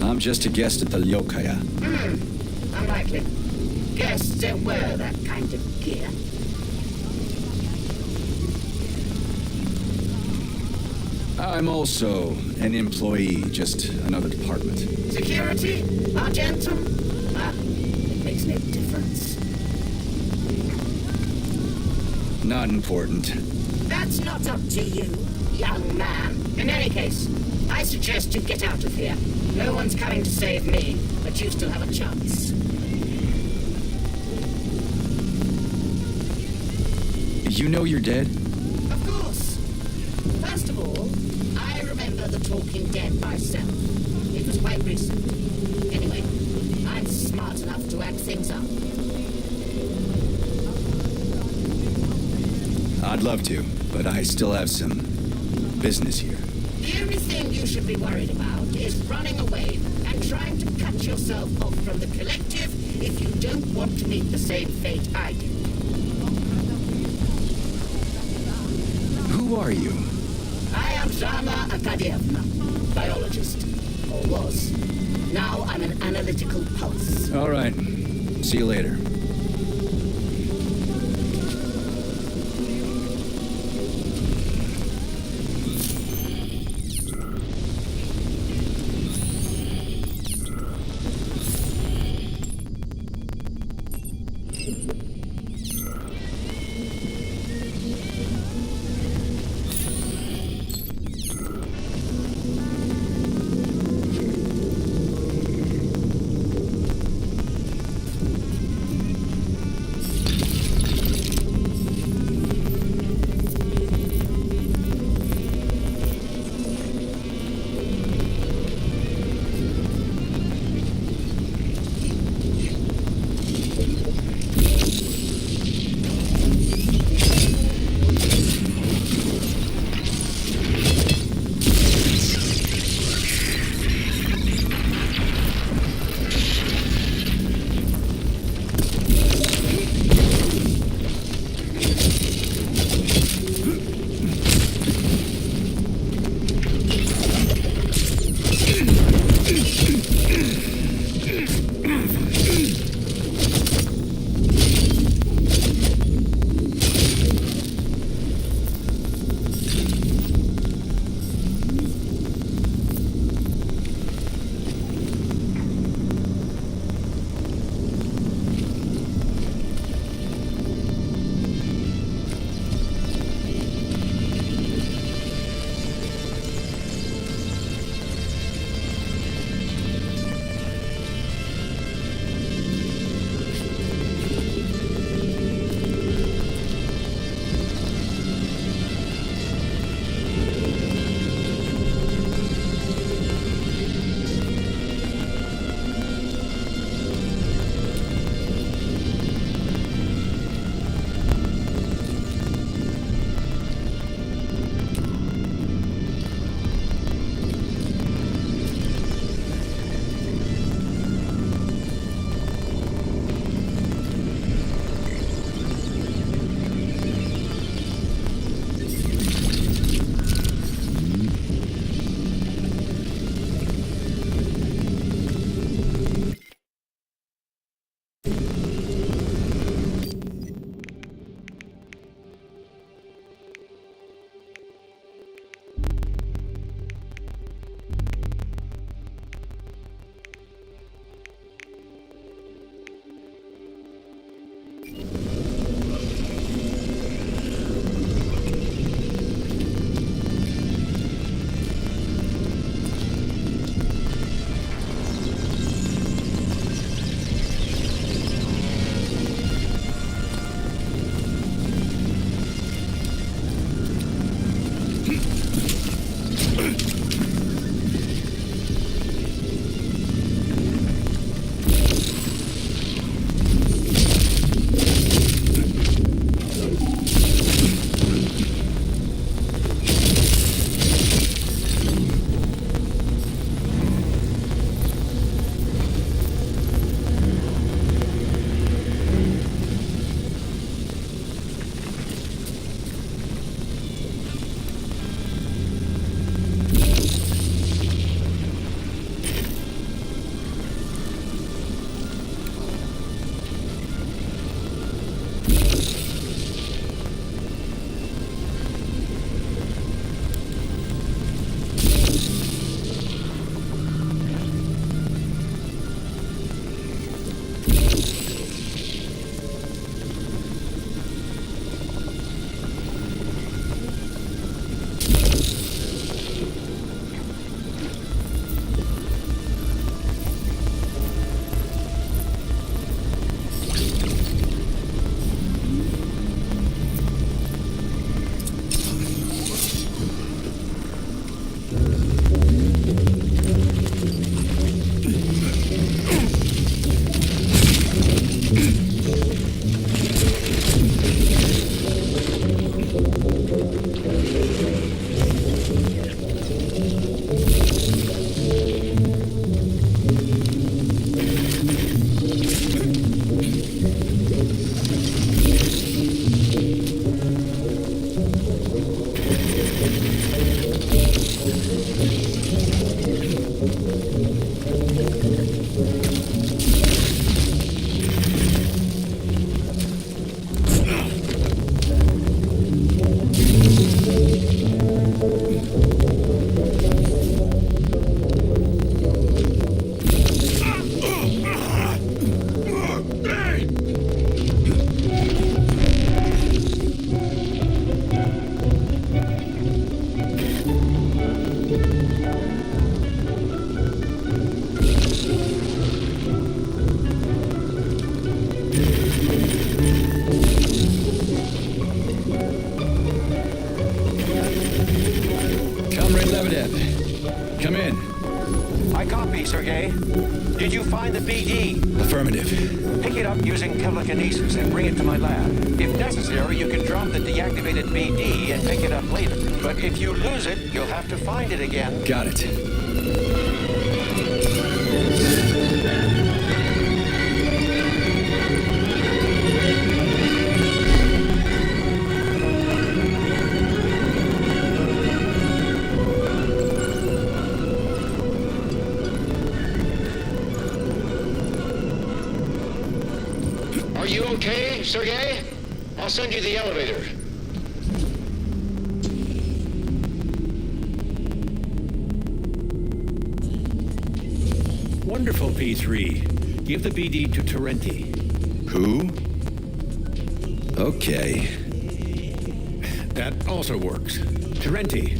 I'm just a guest at the Lyokaya. Unlikely. Guests don't wear that kind of gear. I'm also an employee, just another department. Security? Argentum? It makes no difference. Not important. That's not up to you, young man. In any case, I suggest you get out of here. No one's coming to save me, but you still have a chance. You know you're dead? Of course. First of all, I remember the Talking Dead myself. It was quite recent. Anyway, I'm smart enough to add things up. I'd love to, but I still have some business here. The only thing you should be worried about is running away and trying to cut yourself off from the collective if you don't want to meet the same fate I do. Who are you? I am Zama Akadievna, biologist. Or was. Now I'm an analytical pulse. All right. See you later. Come in. I copy, Sergei. Did you find the BD? Affirmative. Pick it up using telekinesis and bring it to my lab. If necessary, you can drop the deactivated BD and pick it up later. But if you lose it, you'll have to find it again. Got it. Are you okay, Sergei? I'll send you the elevator. Wonderful, P3. Give the BD to Terenti. Who? Okay. That also works. Terenti.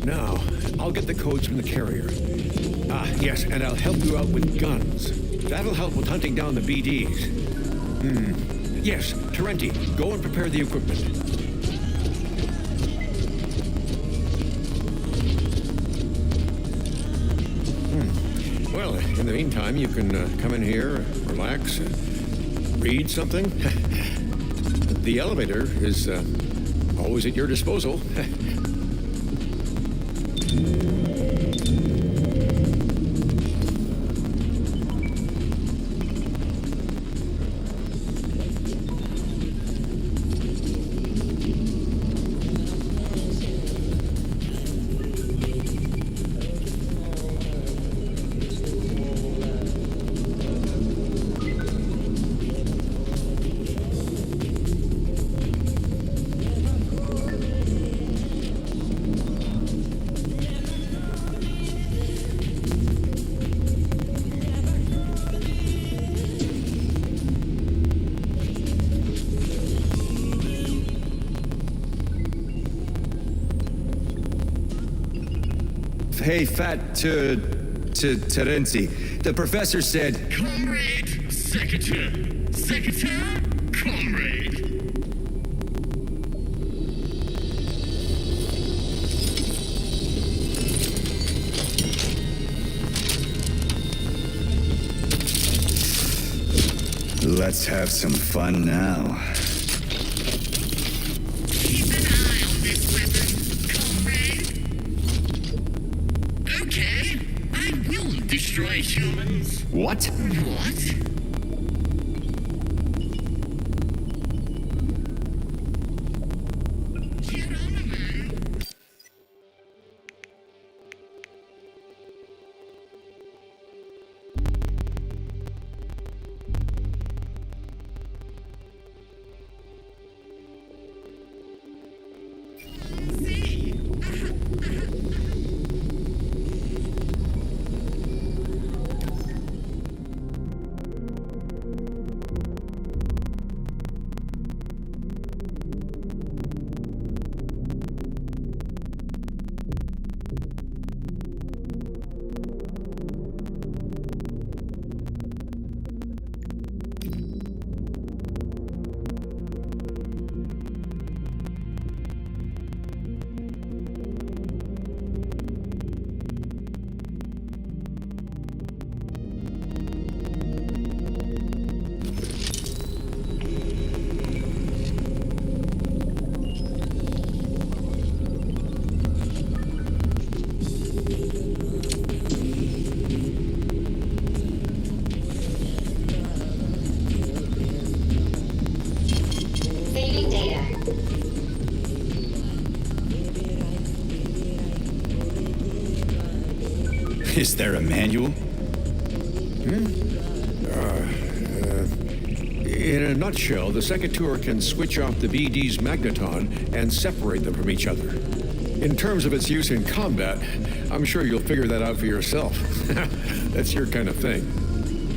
Now, I'll get the codes from the carrier. Ah, yes, and I'll help you out with guns. That'll help with hunting down the BDs. Yes, Terenti, go and prepare the equipment. Well, in the meantime, you can come in here, relax, read something. The elevator is always at your disposal. Hey, Fat Terenti. The professor said... Comrade, Secretary, Comrade. Let's have some fun now. Keep an eye on this weapon, comrade. Okay, I will destroy humans. What? What? Get on a man. Is there a manual? In a nutshell, the Secretary can switch off the BD's magneton and separate them from each other. In terms of its use in combat, I'm sure you'll figure that out for yourself. That's your kind of thing.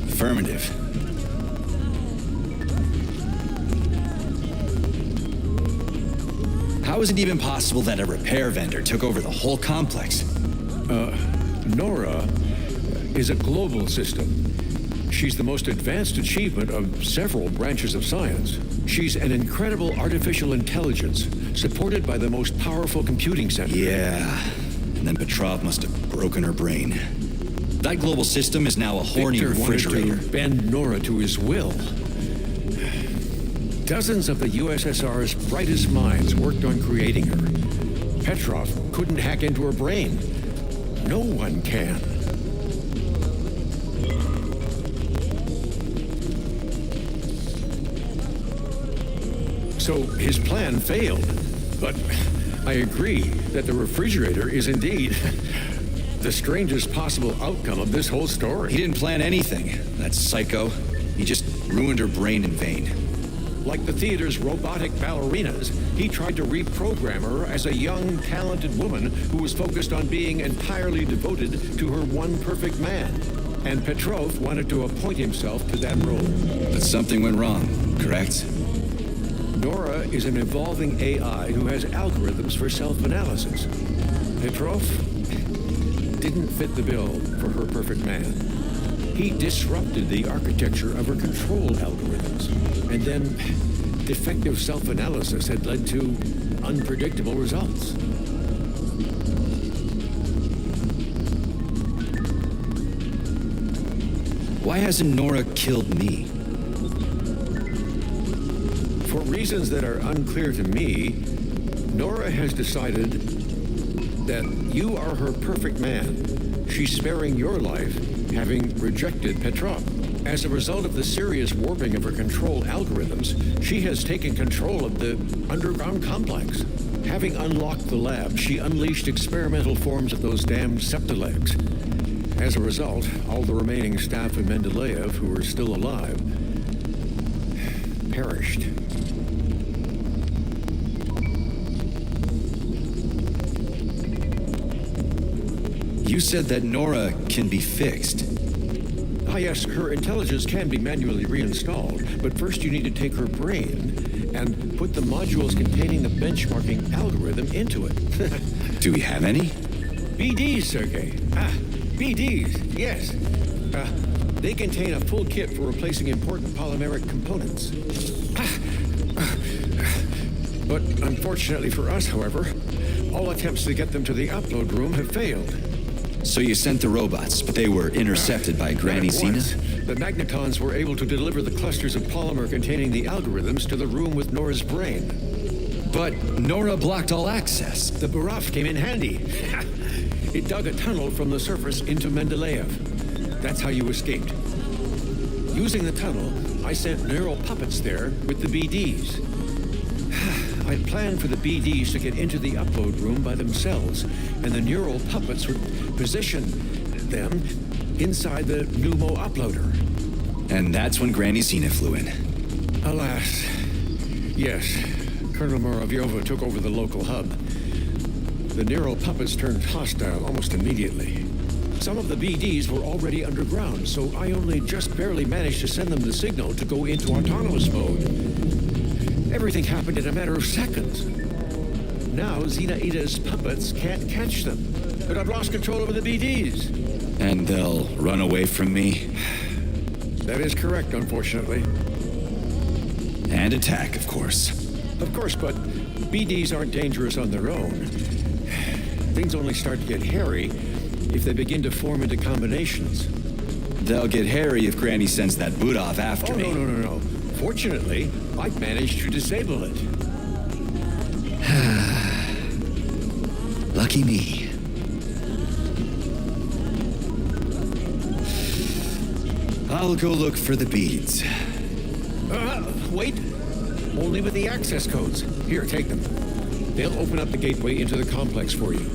Affirmative. How is it even possible that a repair vendor took over the whole complex? Nora is a global system. She's the most advanced achievement of several branches of science. She's an incredible artificial intelligence, supported by the most powerful computing center. Yeah, and then Petrov must have broken her brain. That global system is now a horny Victor refrigerator. wanted to bend Nora to his will. Dozens of the USSR's brightest minds worked on creating her. Petrov couldn't hack into her brain. No one can. So his plan failed. But I agree that the refrigerator is indeed the strangest possible outcome of this whole story. He didn't plan anything, that psycho. He just ruined her brain in vain. Like the theater's robotic ballerinas, he tried to reprogram her as a young, talented woman who was focused on being entirely devoted to her one perfect man. And Petrov wanted to appoint himself to that role. But something went wrong, correct? Nora is an evolving AI who has algorithms for self-analysis. Petrov didn't fit the bill for her perfect man. He disrupted the architecture of her control algorithms. And then defective self-analysis had led to unpredictable results. Why hasn't Nora killed me? For reasons that are unclear to me, Nora has decided that you are her perfect man. She's sparing your life, having rejected Petrov. As a result of the serious warping of her control algorithms, she has taken control of the underground complex. Having unlocked the lab, she unleashed experimental forms of those damned septilegs. As a result, all the remaining staff in Mendeleev who were still alive perished. You said that Nora can be fixed. Ah, yes, her intelligence can be manually reinstalled, but first you need to take her brain and put the modules containing the benchmarking algorithm into it. Do we have any? BDs, Sergei. BDs, yes. They contain a full kit for replacing important polymeric components. But unfortunately for us, however, all attempts to get them to the upload room have failed. So you sent the robots, but they were intercepted by Granny Zena? The magnetons were able to deliver the clusters of polymer containing the algorithms to the room with Nora's brain. But Nora blocked all access. The Baraf came in handy. It dug a tunnel from the surface into Mendeleev. That's how you escaped. Using the tunnel, I sent neural puppets there with the BDs. I planned for the BDs to get into the upload room by themselves, and the neural puppets would position them inside the pneumo uploader. And that's when Granny Zena flew in. Alas, yes. Colonel Muravyova took over the local hub. The neural puppets turned hostile almost immediately. Some of the BDs were already underground, so I only just barely managed to send them the signal to go into autonomous mode. Everything happened in a matter of seconds. Now, Zenaida's puppets can't catch them, but I've lost control over the BDs. And they'll run away from me? That is correct, unfortunately. And attack, of course. Of course, but BDs aren't dangerous on their own. Things only start to get hairy if they begin to form into combinations. They'll get hairy if Granny sends that Budov after me. No. Fortunately, I've managed to disable it. Lucky me. I'll go look for the beads. Wait. Only with the access codes. Here, take them. They'll open up the gateway into the complex for you.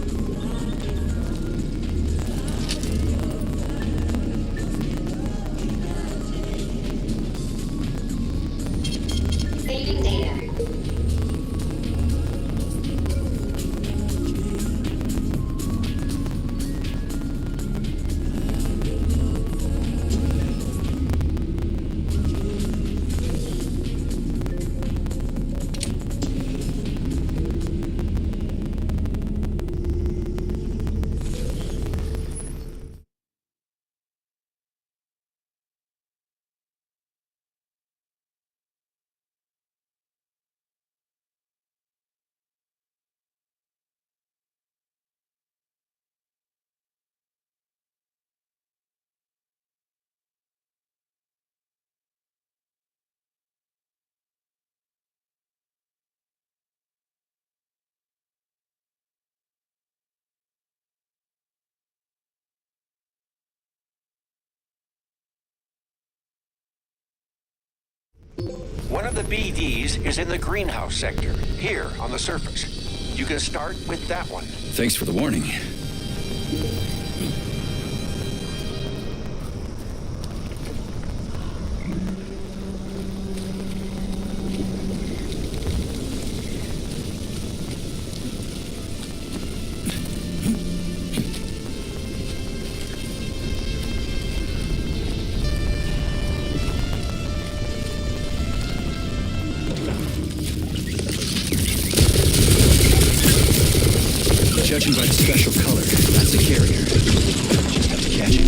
One of the BDs is in the greenhouse sector, here on the surface. You can start with that one. Thanks for the warning. Judging by the special color, that's a carrier. Just have to catch it.